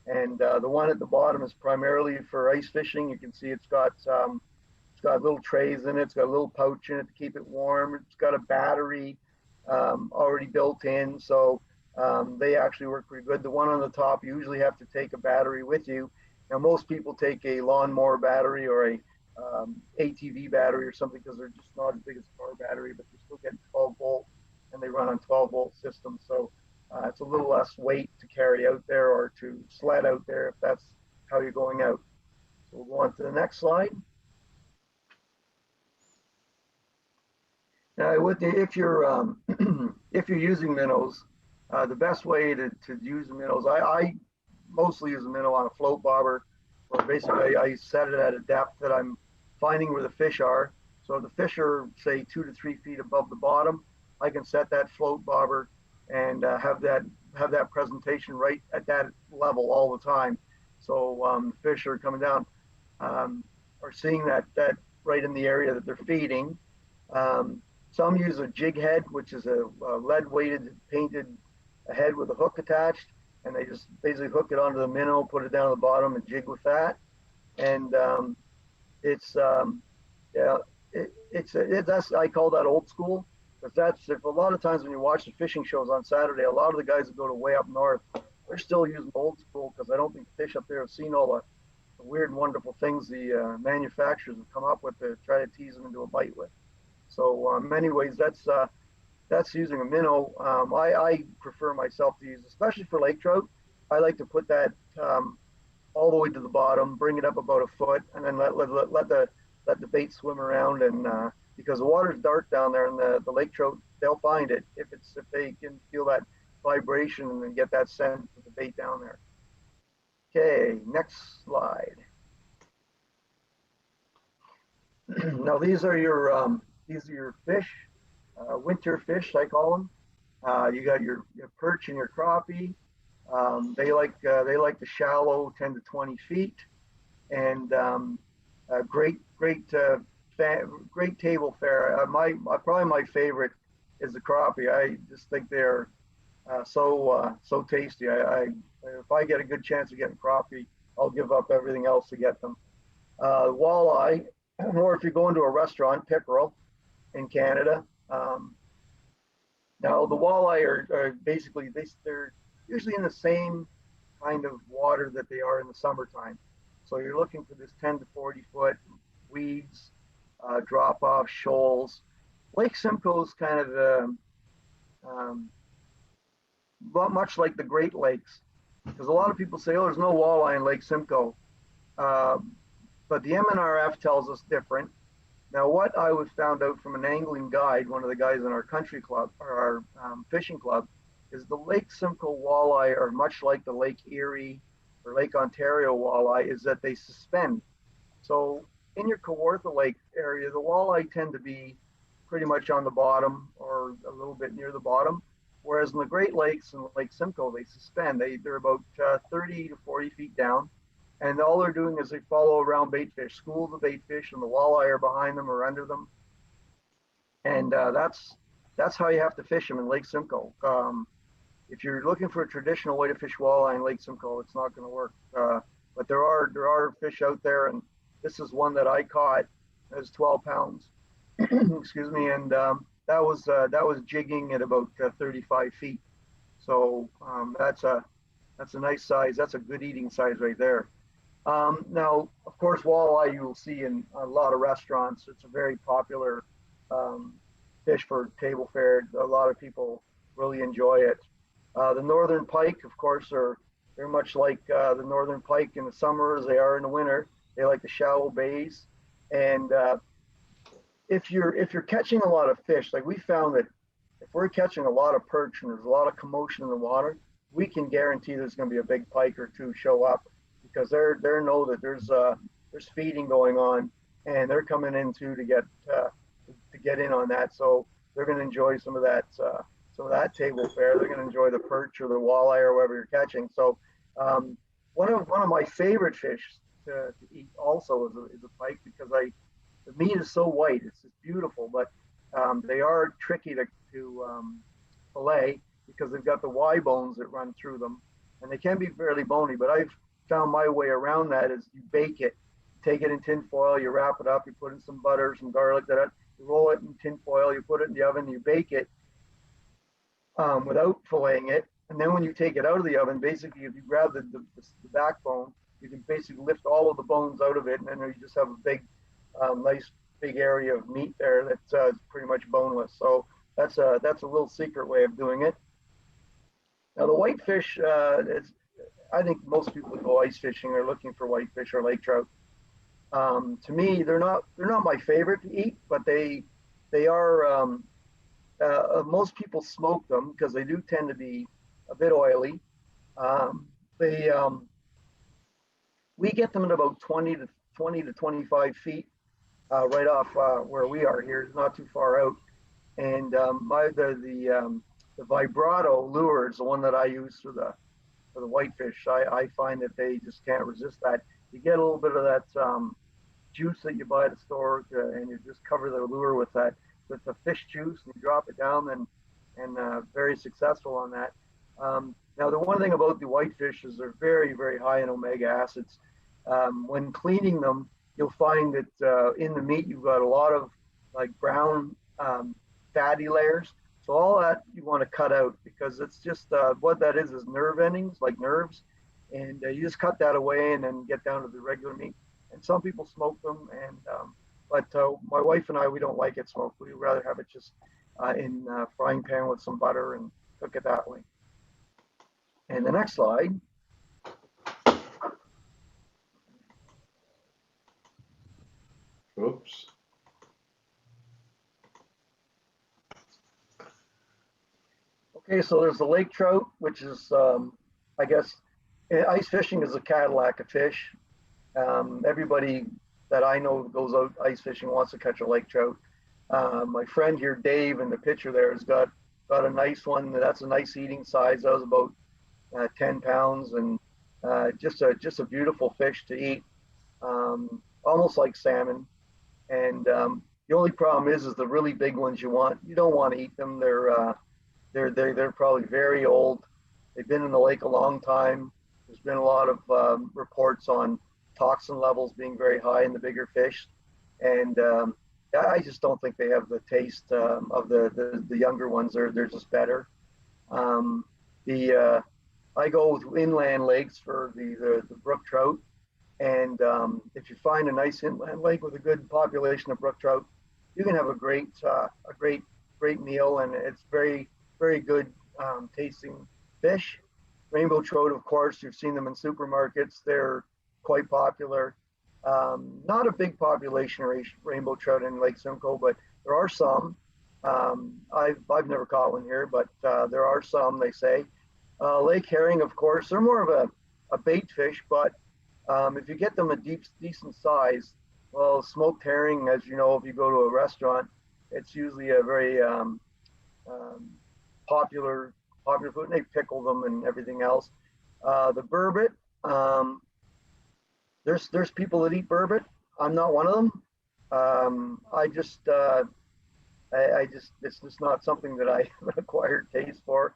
And the one at the bottom is primarily for ice fishing. You can see it's got little trays in it. It's got a little pouch in it to keep it warm. It's got a battery already built in, so they actually work pretty good. The one on the top, you usually have to take a battery with you. Now, most people take a lawnmower battery or a ATV battery or something, because they're just not as big as a car battery, but they're still getting 12 volt, and they run on 12-volt systems. So it's a little less weight to carry out there or to sled out there if that's how you're going out. So we'll go on to the next slide. Now, if you're if you're using minnows, the best way to use the minnows, I mostly use a minnow on a float bobber, where basically I set it at a depth that I'm finding where the fish are. So if the fish are, say, 2 to 3 feet above the bottom, I can set that float bobber and have that presentation right at that level all the time. So the fish are coming down, are seeing that right in the area that they're feeding. Some use a jig head, which is a lead-weighted painted head with a hook attached, and they just basically hook it onto the minnow, put it down at the bottom, and jig with that. And it's yeah, that's I call that old school, because that's if a lot of times when you watch the fishing shows on Saturday, a lot of the guys that go to way up north, they're still using old school because I don't think the fish up there have seen all the weird and wonderful things the manufacturers have come up with to try to tease them into a bite with. So in many ways, that's using a minnow. I prefer myself to use, especially for lake trout. I like to put that all the way to the bottom, bring it up about a foot, and then let the bait swim around. And because the water's dark down there, and the lake trout, they'll find it if they can feel that vibration and then get that scent of the bait down there. Okay, next slide. Now these are your fish, winter fish I call them. You got your perch and your crappie. They like the shallow 10 to 20 feet, and great table fare. Probably my favorite is the crappie. I just think they're so tasty. If I get a good chance of getting crappie, I'll give up everything else to get them. Walleye, or if you go into a restaurant, pickerel in Canada. Now the walleye are basically they're usually in the same kind of water that they are in the summertime. So you're looking for this 10 to 40 foot weeds, drop off shoals. Lake Simcoe is kind of much like the Great Lakes, because a lot of people say, oh, there's no walleye in Lake Simcoe. But the MNRF tells us different. Now, what I was found out from an angling guide, one of the guys in our country club, or our fishing club, is the Lake Simcoe walleye are much like the Lake Erie or Lake Ontario walleye, is that they suspend. So in your Kawartha Lake area, the walleye tend to be pretty much on the bottom or a little bit near the bottom, whereas in the Great Lakes and Lake Simcoe, they suspend. They're about 30 to 40 feet down. And all they're doing is they follow around bait fish, school the bait fish, and the walleye are behind them or under them. And that's how you have to fish them in Lake Simcoe. If you're looking for a traditional way to fish walleye in Lake Simcoe, it's not going to work. But there are fish out there, and this is one that I caught. It was 12 pounds. Excuse me, and that was jigging at about 35 feet. So that's a nice size. That's a good eating size right there. Now, of course, walleye you will see in a lot of restaurants. It's a very popular fish for table fare. A lot of people really enjoy it. The northern pike, of course, they're much like the northern pike in the summer as they are in the winter. They like the shallow bays, and if you're catching a lot of fish, like we found that if we're catching a lot of perch and there's a lot of commotion in the water, we can guarantee there's going to be a big pike or two show up, because they know that there's feeding going on, and they're coming in too to get in on that. So they're going to enjoy some of that table fare. They're going to enjoy the perch or the walleye or whatever you're catching. So one of my favorite fish to eat also is a pike, because the meat is so white. It's just beautiful, but they are tricky to fillet, because they've got the Y bones that run through them, and they can be fairly bony. But I've found my way around that is you bake it, take it in tin foil, you wrap it up, you put in some butter, some garlic, you roll it in tin foil, you put it in the oven, you bake it without filleting it. And then when you take it out of the oven, basically if you grab the backbone, you can basically lift all of the bones out of it, and then you just have a big, nice big area of meat there that's pretty much boneless. So that's a little secret way of doing it. Now the whitefish, I think most people that go ice fishing are looking for whitefish or lake trout. To me, they're not my favorite to eat, but they are. Most people smoke them because they do tend to be a bit oily. We get them at about 20 to 25 feet right off where we are here. It's not too far out. And the vibrato lure is the one that I use for the whitefish. I find that they just can't resist that. You get a little bit of that juice that you buy at the store, and you just cover the lure with the fish juice, and you drop it down, and very successful on that. Now, the one thing about the whitefish is they're very, very high in omega acids. When cleaning them, you'll find that in the meat you've got a lot of like brown fatty layers. So all that you want to cut out, because it's just what that is nerve endings, like nerves, and you just cut that away and then get down to the regular meat. And some people smoke them, and but my wife and I, we don't like it smoked. We'd rather have it just in frying pan with some butter and cook it that way. And the next slide. Oops. Okay, so there's the lake trout, which is, I guess, ice fishing is a Cadillac of fish. Everybody that I know goes out ice fishing wants to catch a lake trout. My friend here, Dave, in the picture there, has got a nice one. That's a nice eating size. That was about 10 pounds, and just a beautiful fish to eat, almost like salmon. And the only problem is the really big ones you don't want to eat them. They're probably very old. They've been in the lake a long time. There's been a lot of reports on toxin levels being very high in the bigger fish, and I just don't think they have the taste of the younger ones. They're just better. I go with inland lakes for the brook trout, and if you find a nice inland lake with a good population of brook trout, you can have a great meal, and it's very, very good tasting fish. Rainbow trout, of course, you've seen them in supermarkets. They're quite popular. Not a big population of rainbow trout in Lake Simcoe, but there are some. I've never caught one here, but there are some, they say. Lake herring, of course, they're more of a bait fish, but if you get them a decent size, well, smoked herring, as you know, if you go to a restaurant, it's usually a very popular food, and they pickle them and everything else. The burbot, there's people that eat burbot. I'm not one of them. It's just not something that I have an acquired taste for.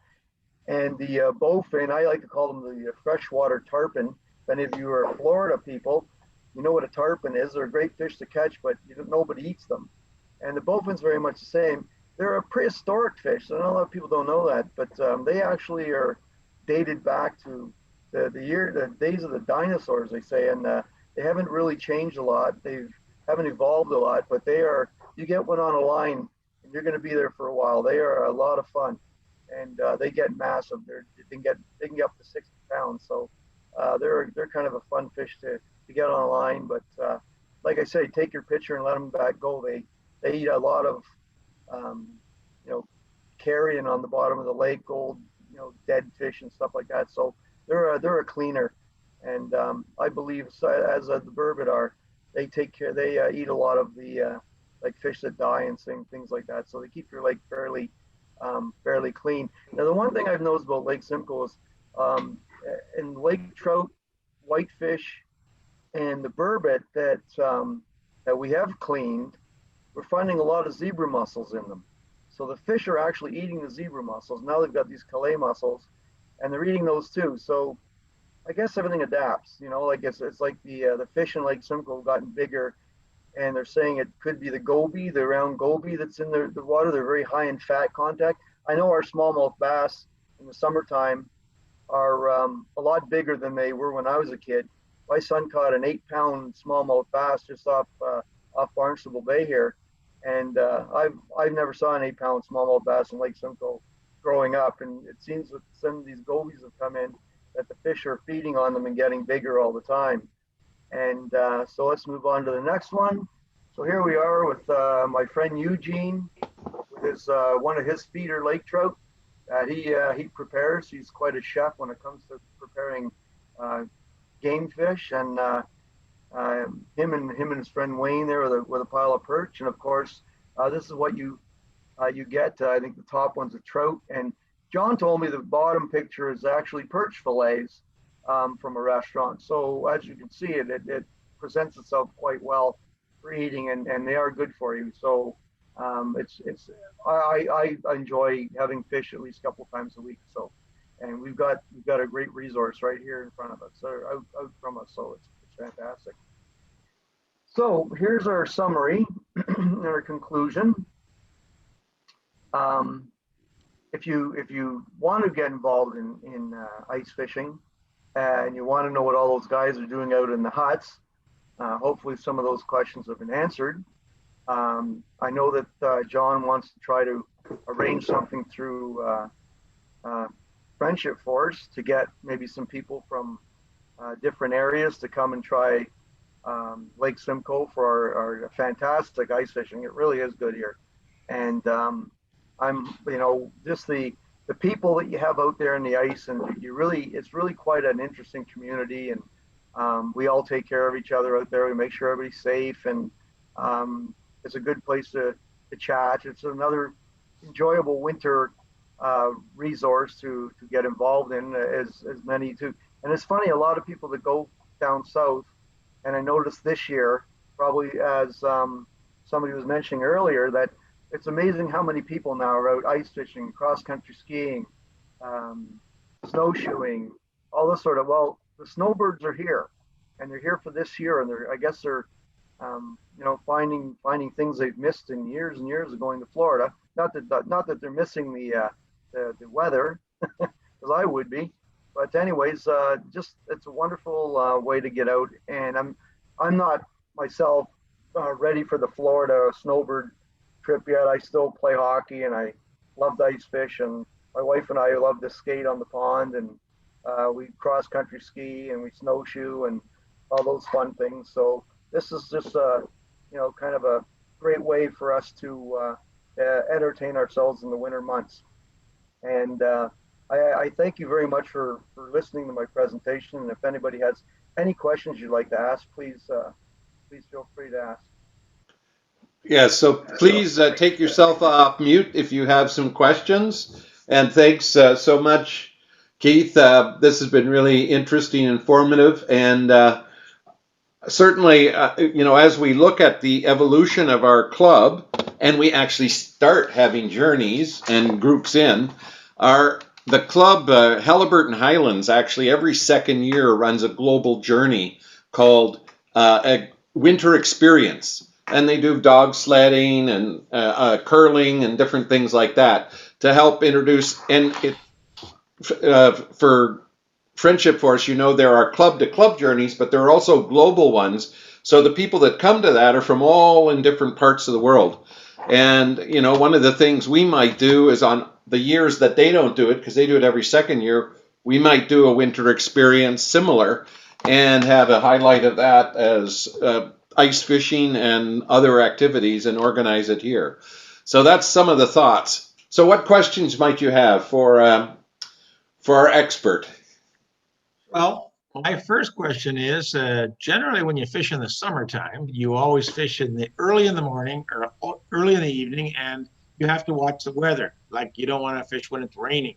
And the bowfin, I like to call them the freshwater tarpon. If any of you are Florida people, you know what a tarpon is. They're a great fish to catch, but nobody eats them. And the bowfin's very much the same. They're a prehistoric fish. So a lot of people don't know that, but they actually are dated back to the days of the dinosaurs, they say, and they haven't really changed a lot. They haven't evolved a lot, but you get one on a line, and you're going to be there for a while. They are a lot of fun, and they get massive. They can get up to 60 pounds. So they're kind of a fun fish to get on a line. But like I say, take your picture and let them back go. They eat a lot of carrion on the bottom of the lake, old dead fish and stuff like that. So they're a cleaner, and I believe as the burbot are, they take care. They eat a lot of the like fish that die and things like that. So they keep your lake fairly clean. Now, the one thing I've noticed about Lake Simcoe is in lake trout, whitefish, and the burbot that we have cleaned, we're finding a lot of zebra mussels in them. So the fish are actually eating the zebra mussels. Now they've got these Calais mussels, and they're eating those too. So I guess everything adapts. Like it's like the fish in Lake Simcoe have gotten bigger, and they're saying it could be the goby, the round goby that's in the water. They're very high in fat content. I know our smallmouth bass in the summertime are a lot bigger than they were when I was a kid. My son caught an 8-pound smallmouth bass just off Barnstable Bay here, and I've never saw an 8-pound smallmouth bass in Lake Simcoe growing up. And it seems that some of these gobies have come in that the fish are feeding on them and getting bigger all the time. And so let's move on to the next one. So here we are with my friend Eugene with his one of his feeder lake trout that he prepares. He's quite a chef when it comes to preparing game fish, and him and his friend Wayne there with a pile of perch. And of course, this is what you get. I think the top one's a trout, and John told me the bottom picture is actually perch fillets from a restaurant. So as you can see, it presents itself quite well for eating, and they are good for you. So I enjoy having fish at least a couple times a week. So, and we've got a great resource right here in front of us, or out from us. So it's fantastic. So here's our summary and our conclusion. If you want to get involved in ice fishing, and you want to know what all those guys are doing out in the huts, hopefully some of those questions have been answered. I know that John wants to try to arrange something through Friendship Force to get maybe some people from different areas to come and try Lake Simcoe for our fantastic ice fishing. It really is good here. And just the people that you have out there in the ice, and it's really quite an interesting community. And we all take care of each other out there. We make sure everybody's safe, and it's a good place to chat. It's another enjoyable winter resource to get involved in, as many too. And it's funny, a lot of people that go down south, and I noticed this year, probably as somebody was mentioning earlier, that it's amazing how many people now are out ice fishing, cross country skiing, snowshoeing, all this sort of. Well, the snowbirds are here, and they're here for this year, and I guess they're finding things they've missed in years and years of going to Florida. Not that they're missing the weather, because I would be. But anyways, just it's a wonderful way to get out. And I'm not myself ready for the Florida snowbird trip yet. I still play hockey, and I love to ice fish, and my wife and I love to skate on the pond, and we cross country ski, and we snowshoe, and all those fun things. So this is just kind of a great way for us to entertain ourselves in the winter months. And I thank you very much for listening to my presentation. And if anybody has any questions you'd like to ask, please feel free to ask. Yeah, so please take yourself off mute if you have some questions. And thanks so much, Keith. This has been really interesting, informative, and certainly, as we look at the evolution of our club, and we actually start having journeys and groups in, the club, Halliburton Highlands, actually every second year runs a global journey called a Winter Experience. And they do dog sledding and curling and different things like that to help introduce. And for Friendship Force, there are club-to-club journeys, but there are also global ones. So the people that come to that are from all in different parts of the world. And, one of the things we might do is on the years that they don't do it, because they do it every second year, we might do a winter experience similar and have a highlight of that as ice fishing and other activities and organize it here. So that's some of the thoughts. So what questions might you have for our expert? Well, my first question is, generally when you fish in the summertime, you always fish early in the morning or early in the evening, and you have to watch the weather. Like, you don't want to fish when it's raining.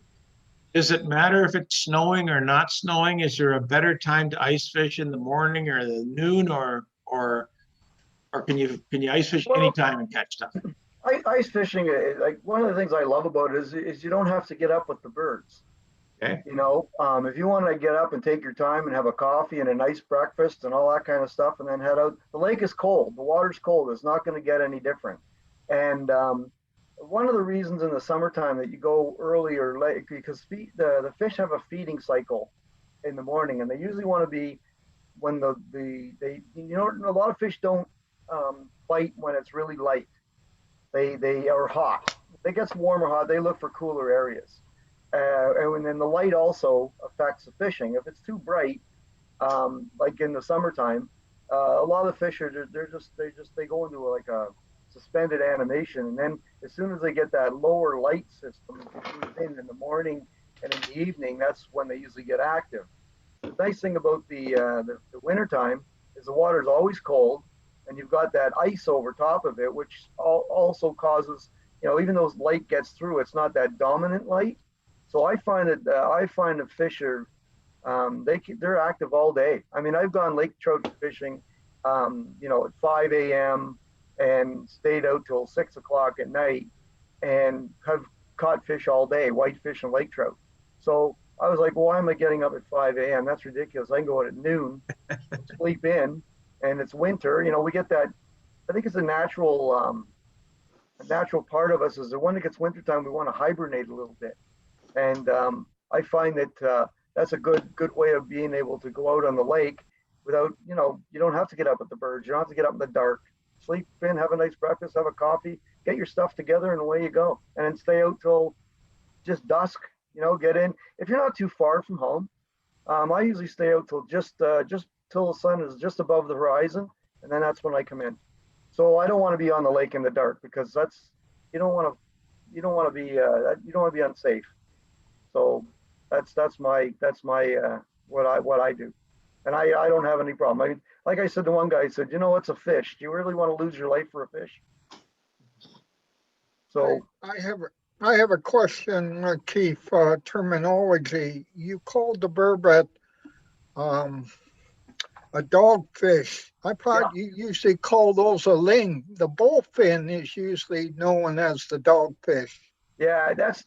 Does it matter if it's snowing or not snowing? Is there a better time to ice fish in the morning or the noon, or can you ice fish anytime and catch stuff? Ice fishing, like one of the things I love about it is you don't have to get up with the birds. Okay. If you want to get up and take your time and have a coffee and a nice breakfast and all that kind of stuff, and then head out. The lake is cold. The water's cold. It's not going to get any different. And one of the reasons in the summertime that you go early or late, because the fish have a feeding cycle in the morning, and they usually want to be when a lot of fish don't bite when it's really light. They are hot. If it gets warm or hot, they look for cooler areas. And then the light also affects the fishing. If it's too bright, like in the summertime, a lot of the fish they go into like a suspended animation, and then as soon as they get that lower light system in the morning and in the evening, that's when they usually get active. The nice thing about the wintertime is the water is always cold, and you've got that ice over top of it, which also causes, even though light gets through, it's not that dominant light. So I find the fish are they're active all day. I mean, I've gone lake trout fishing at 5 a.m. and stayed out till 6 o'clock at night and have caught fish all day, whitefish and lake trout. So I was like, well, why am I getting up at 5 a.m.? That's ridiculous. I can go out at noon, sleep in, and it's winter. We get that. I think it's a natural part of us is that when it gets wintertime, we want to hibernate a little bit. And I find that that's a good way of being able to go out on the lake without, you don't have to get up with the birds. You don't have to get up in the dark. Sleep in, have a nice breakfast, have a coffee, get your stuff together, and away you go. And then stay out till just dusk. Get in. If you're not too far from home, I usually stay out till just till the sun is just above the horizon, and then that's when I come in. So I don't want to be on the lake in the dark because you don't want to be unsafe. So that's my what I do, and I don't have any problem. I mean, like I said to one guy, he said, it's a fish. Do you really want to lose your life for a fish? So I have a question, Keith. Terminology. You called the burbot a dogfish. I thought you usually call those a ling. The bullfin is usually known as the dogfish. Yeah, that's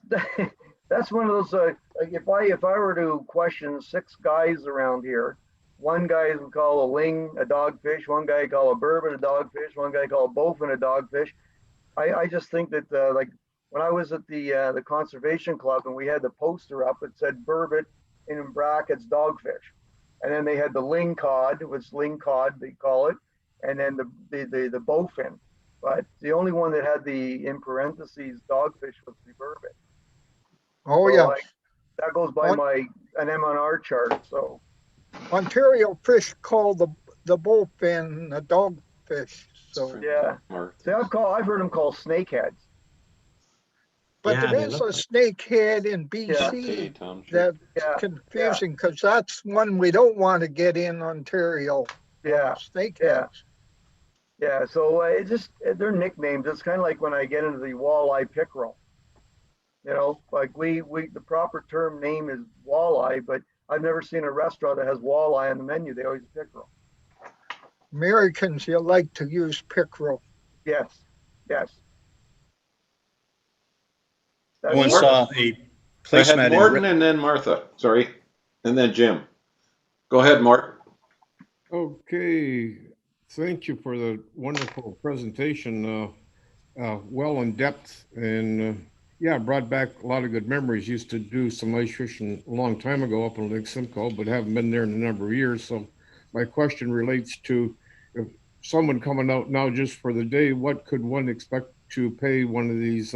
one of those. Like if I were to question 6 guys around here, one guy would call a ling a dogfish, one guy would call a burbot a dogfish, one guy would call a bowfin a dogfish. I just think that like when I was at the conservation club and we had the poster up, it said burbot in brackets dogfish, and then they had the ling cod, which ling cod they call it, and then the bowfin. But the only one that had the in parentheses dogfish was the burbot. Oh, so yeah. that goes by an M&R chart. So Ontario fish call the bullfin a dogfish. So yeah. See, I've heard them called snakeheads. But there is a snakehead in BC that's confusing because that's one we don't want to get in Ontario. Yeah. Snakeheads. Yeah. So they're nicknames. It's kind of like when I get into the walleye pickerel. Like the proper term name is walleye, but I've never seen a restaurant that has walleye on the menu. They always pickerel. Americans, you like to use pickerel. Yes. I once saw a placemat. I had Morton and then Martha. Sorry. And then Jim. Go ahead, Mort. Okay. Thank you for the wonderful presentation. Well in depth and brought back a lot of good memories. Used to do some ice fishing a long time ago up in Lake Simcoe, but haven't been there in a number of years. So my question relates to if someone coming out now just for the day, what could one expect to pay one of these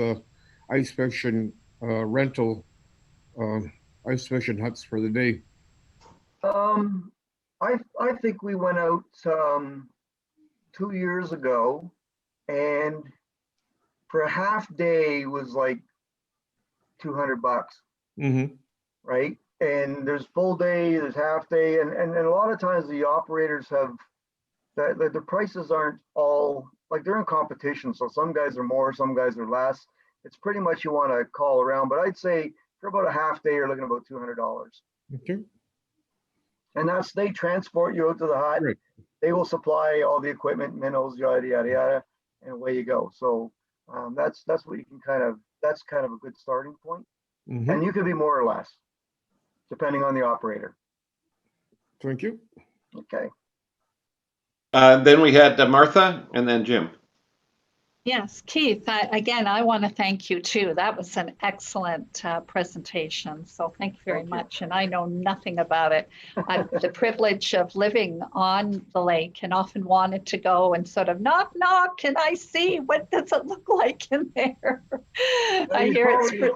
ice fishing rental ice fishing huts for the day? I think we went out 2 years ago, and for a half day was like $200, right? And there's full day, there's half day, and a lot of times the operators have that the prices aren't all like they're in competition. So some guys are more, some guys are less. It's pretty much you want to call around, but I'd say for about a half day, you're looking at about $200. Okay. And they transport you out to the hut. Great. They will supply all the equipment, minnows, yada yada yada, and away you go. So that's what you can that's kind of a good starting point. And you can be more or less, depending on the operator. Thank you. Okay. Then we had Martha and then Jim. Yes, Keith, again, I want to thank you too. That was an excellent presentation. So thank you very much. And I know nothing about it. I've the privilege of living on the lake and often wanted to go and sort of knock, knock. Can I see? What does it look like in there? I hear it's pretty.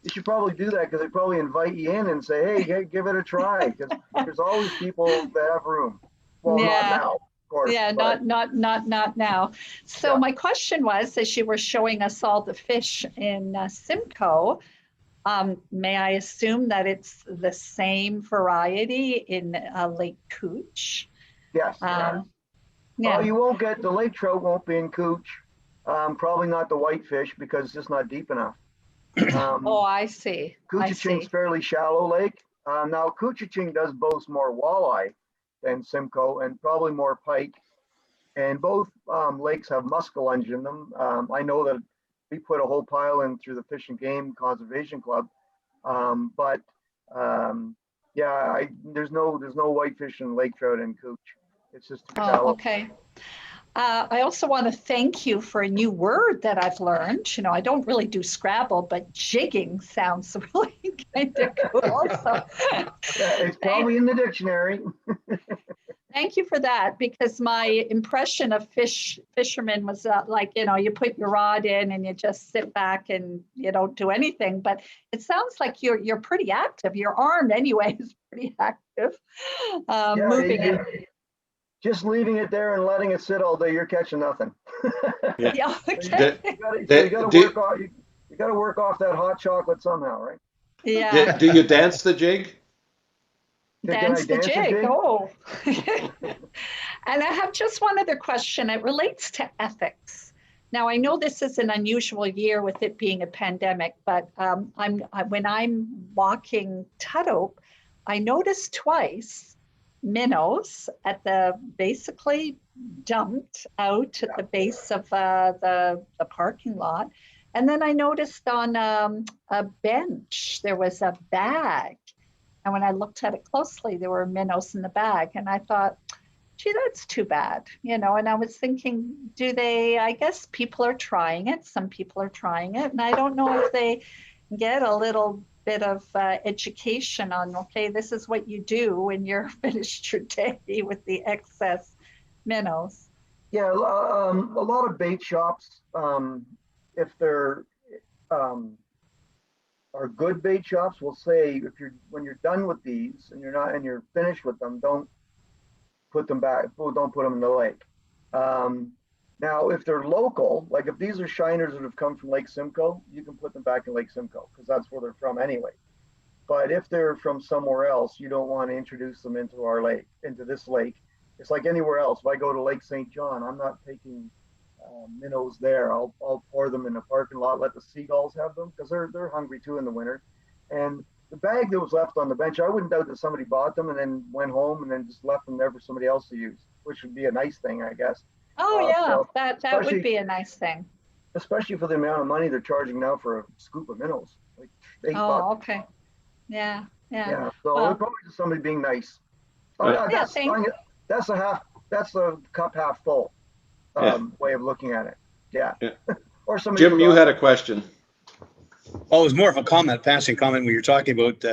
You should probably do that because they probably invite you in and say, hey, give it a try. Because there's always people that have room. Well, not now. Course, yeah, not now. So my question was, as you were showing us all the fish in Simcoe, may I assume that it's the same variety in Lake Cooch? Yes. Well, you won't get the lake trout won't be in Cooch. Probably not the whitefish because it's just not deep enough. Oh, I see. Coochaching's fairly shallow lake. Now Coochaching does boast more walleye than Simcoe, and probably more pike. And both lakes have muskellunge in them. I know that we put a whole pile in through the Fish and Game Conservation Club, but yeah, there's no whitefish and lake trout and cooch. It's just too shallow. Okay. I also want to thank you for a new word that I've learned. You know, I don't really do Scrabble, but jigging sounds really kind of cool. So, it's probably in the dictionary. Thank you for that, because my impression of fishermen was like, you know, you put your rod in and you just sit back and you don't do anything. But it sounds like you're pretty active. Your arm, anyway, is pretty active. Moving it. Just leaving it there and letting it sit all day, you're catching nothing. Yeah. Okay. You got to work off that hot chocolate somehow, right? Yeah. Do you dance the jig? Dance the jig. Oh. And I have just one other question. It relates to ethics. Now, I know this is an unusual year with it being a pandemic, but when I'm walking Tuthope, I noticed twice minnows at basically dumped out at the base of the parking lot. And then I noticed on a bench, there was a bag. And when I looked at it closely, there were minnows in the bag. And I thought, gee, that's too bad, you know. And I was thinking, I guess people are trying it. Some people are trying it. And I don't know if they get a little bit of education on, okay, this is what you do when you're finished your day with the excess minnows. Yeah, a lot of bait shops, if they're are good bait shops, will say when you're done with these and you're finished with them, don't put them back. Don't put them in the lake. Now, if they're local, like if these are shiners that have come from Lake Simcoe, you can put them back in Lake Simcoe because that's where they're from anyway. But if they're from somewhere else, you don't want to introduce them into our lake, into this lake. It's like anywhere else. If I go to Lake St. John, I'm not taking minnows there. I'll pour them in the parking lot, let the seagulls have them because they're hungry too in the winter. And the bag that was left on the bench, I wouldn't doubt that somebody bought them and then went home and then just left them there for somebody else to use, which would be a nice thing, I guess. Oh yeah, so that would be a nice thing. Especially for the amount of money they're charging now for a scoop of minnows, like $8. Oh, okay. Yeah. So it's probably just somebody being nice. That's a cup half full way of looking at it. Yeah. Or somebody. Jim, you had a question. Oh, it was more of a passing comment when you're talking about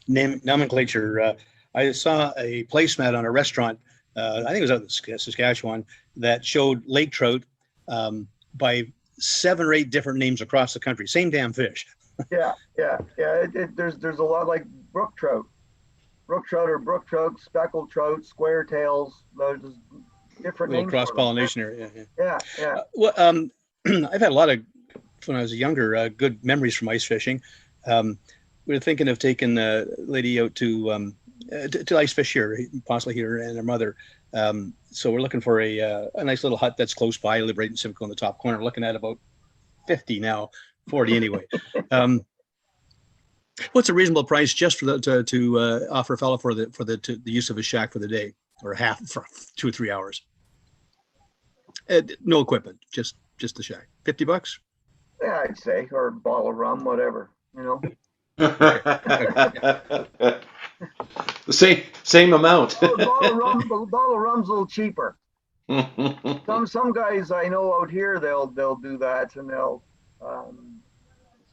nomenclature. I saw a placemat on a restaurant. I think it was out in Saskatchewan that showed lake trout by 7 or 8 different names across the country. Same damn fish. Yeah. There's a lot like brook trout or brook trout, speckled trout, square tails. There's different names. Cross pollination area. Yeah. Well, I've had a lot of, when I was younger, good memories from ice fishing. We were thinking of taking a lady out to ice fish here, possibly here and her mother. So we're looking for a nice little hut that's close by. I live right in Simcoe in the top corner. We're looking at about 50 now, 40 anyway. What's a reasonable price just for to offer a fellow for the use of his shack for the day, or half for 2 or 3 hours? No equipment, just the shack. $50? Yeah, I'd say, or a bottle of rum, whatever, you know. The same amount. A bottle of rum's a little cheaper. Some guys I know out here, they'll do that, and they'll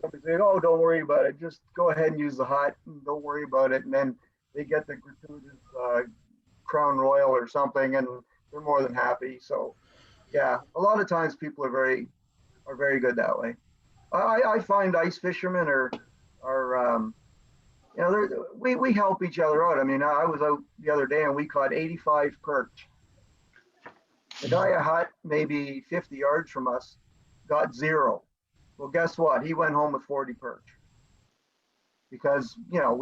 somebody say, oh, don't worry about it, just go ahead and use the hut, don't worry about it, and then they get the gratuitous Crown Royal or something, and they're more than happy. So yeah, a lot of times people are very good that way. I find ice fishermen are you know, we help each other out. I mean, I was out the other day and we caught 85 perch. The guy a hut maybe 50 yards from us got 0. Well, guess what? He went home with 40 perch because, you know,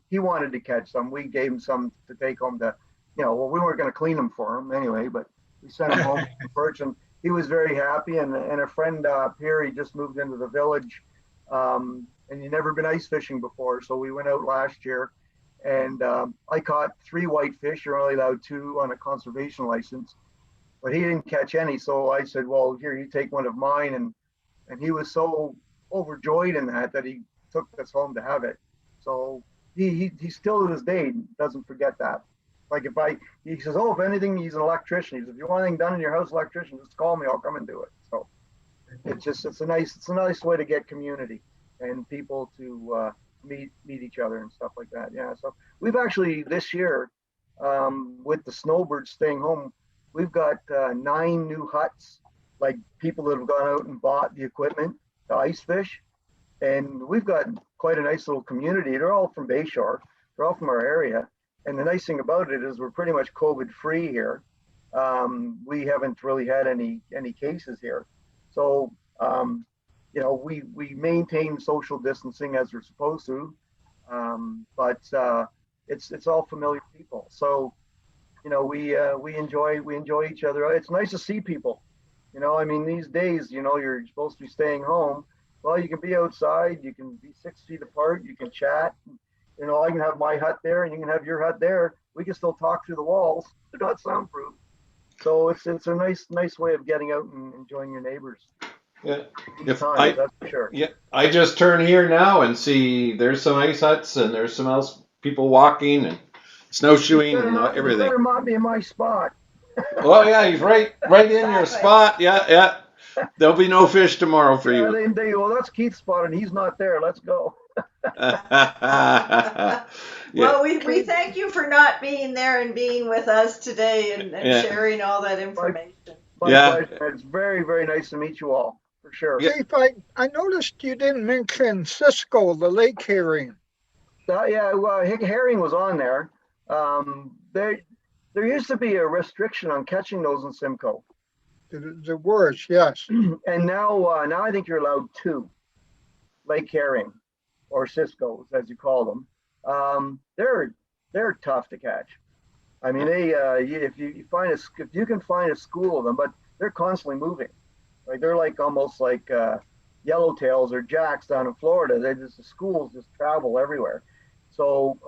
he wanted to catch some. We gave him some to take home to, you know, well, we weren't going to clean them for him anyway, but we sent him home with perch, and he was very happy. And a friend up here, he just moved into the village, and he'd never been ice fishing before. So we went out last year And I caught 3 whitefish. You're only allowed 2 on a conservation license, but he didn't catch any. So I said, well, here, you take one of mine. And he was so overjoyed in that he took us home to have it. So he still to this day doesn't forget that. Like he says, oh, if anything, he's an electrician. He says, if you want anything done in your house, electrician, just call me. I'll come and do it. So it's a nice way to get community and people to meet each other and stuff like that. Yeah. So we've actually this year, with the snowbirds staying home, we've got 9 new huts, like people that have gone out and bought the equipment to ice fish. And we've got quite a nice little community. They're all from Bayshore. They're all from our area. And the nice thing about it is we're pretty much COVID free here. We haven't really had any cases here. So, you know, we maintain social distancing as we're supposed to, but it's all familiar people. So, you know, we enjoy each other. It's nice to see people. You know, I mean, these days, you know, you're supposed to be staying home. Well, you can be outside. You can be 6 feet apart. You can chat. You know, I can have my hut there, and you can have your hut there. We can still talk through the walls. They're not soundproof. So it's a nice way of getting out and enjoying your neighbors. Yeah. That's for sure. Yeah, I just turn here now and see there's some ice huts and there's some else people walking and snowshoeing and everything. You better not be in my spot. Oh yeah, he's right in your spot. Yeah. There'll be no fish tomorrow for you. They go, well, that's Keith's spot and he's not there. Let's go. Yeah. Well, we thank you for not being there and being with us today and sharing all that information. My pleasure. It's very, very nice to meet you all, for sure. Keith, I noticed you didn't mention Cisco, the lake herring. Herring was on there. There used to be a restriction on catching those in Simcoe. The worst, yes. And now I think you're allowed 2 lake herring, or Ciscoes, as you call them. They're tough to catch. I mean, if you can find a school of them, but they're constantly moving. Like they're like almost like yellowtails or jacks down in Florida. The schools just travel everywhere. So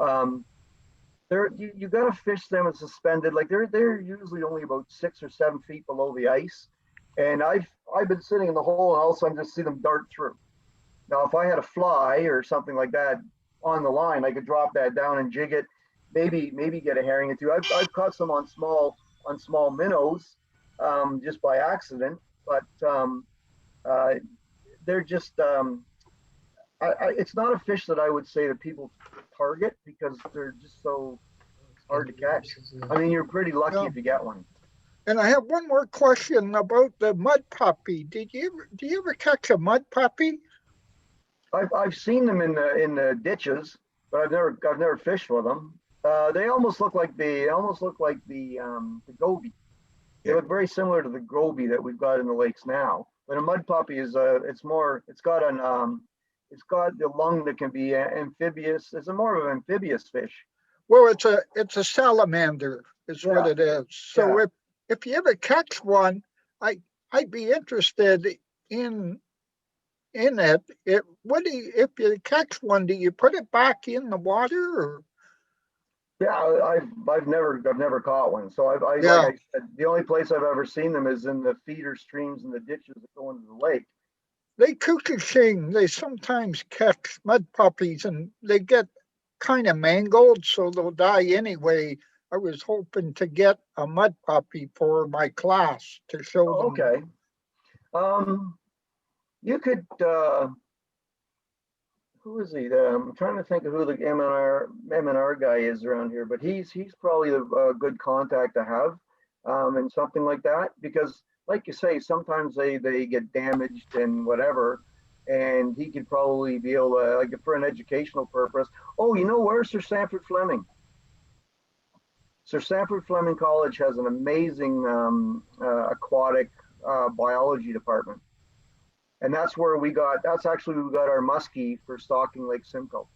you got to fish them and suspended. Like they're usually only about 6 or 7 feet below the ice. And I've been sitting in the hole and all of a sudden just see them dart through. Now, if I had a fly or something like that on the line, I could drop that down and jig it, maybe get a herring or 2. I've caught some on small minnows just by accident, but they're just it's not a fish that I would say that people target because they're just so hard to catch. I mean, you're pretty lucky if you get one. And I have one more question about the mud puppy. Do you ever catch a mud puppy? I've seen them in the ditches, but I've never fished with them. They almost look like the goby. They look very similar to the goby that we've got in the lakes now. But a mud puppy is it's got the lung that can be amphibious. It's more of an amphibious fish. Well, it's a salamander is what it is. So if you ever catch one, I'd be interested in it. If you catch one, do you put it back in the water or? Yeah, I've never caught one. So like I said, the only place I've ever seen them is in the feeder streams and the ditches that go into the lake. Lake Kookaking, they sometimes catch mud puppies and they get kind of mangled, so they'll die anyway. I was hoping to get a mud puppy for my class to show them. Okay. You could. Who is he? I'm trying to think of who the M&R guy is around here, but he's probably a good contact to have, and something like that, because like you say, sometimes they get damaged and whatever, and he could probably be able to, like for an educational purpose. Oh, you know where? Sir Sanford Fleming. Sir Sanford Fleming College has an amazing aquatic biology department. And that's actually where we got our muskie for stocking Lake Simcoe.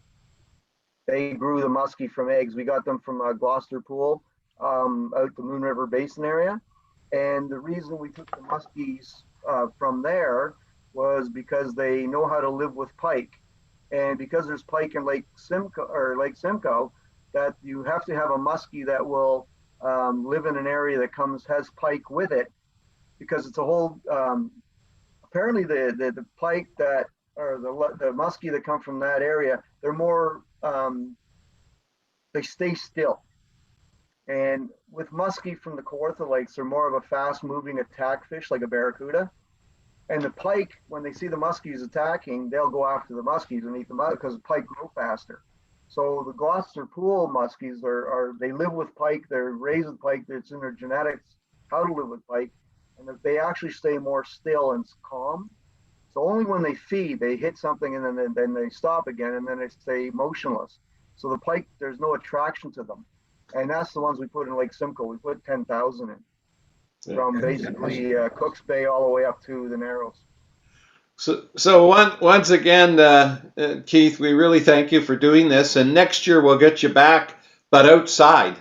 They grew the muskie from eggs. We got them from Gloucester Pool out the Moon River Basin area. And the reason we took the muskies from there was because they know how to live with pike. And because there's pike in Lake Simcoe, that you have to have a muskie that will live in an area that has pike with it, because it's a whole, apparently the pike that, or the muskie that come from that area, they're more, they stay still. And with muskie from the Kawartha Lakes, they're more of a fast moving attack fish like a barracuda. And the pike, when they see the muskies attacking, they'll go after the muskies and eat them out because the pike grow faster. So the Gloucester Pool muskies they live with pike, they're raised with pike, it's in their genetics how to live with pike, and they actually stay more still and calm. So only when they feed, they hit something and then they stop again, and then they stay motionless. So the pike, there's no attraction to them. And that's the ones we put in Lake Simcoe. We put 10,000 in, from basically Cook's Bay all the way up to the Narrows. So once again, Keith, we really thank you for doing this. And next year we'll get you back, but outside.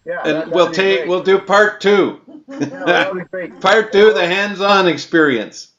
Yeah. And we'll do part 2. Yeah, that'd be great. Part 2, the hands-on experience.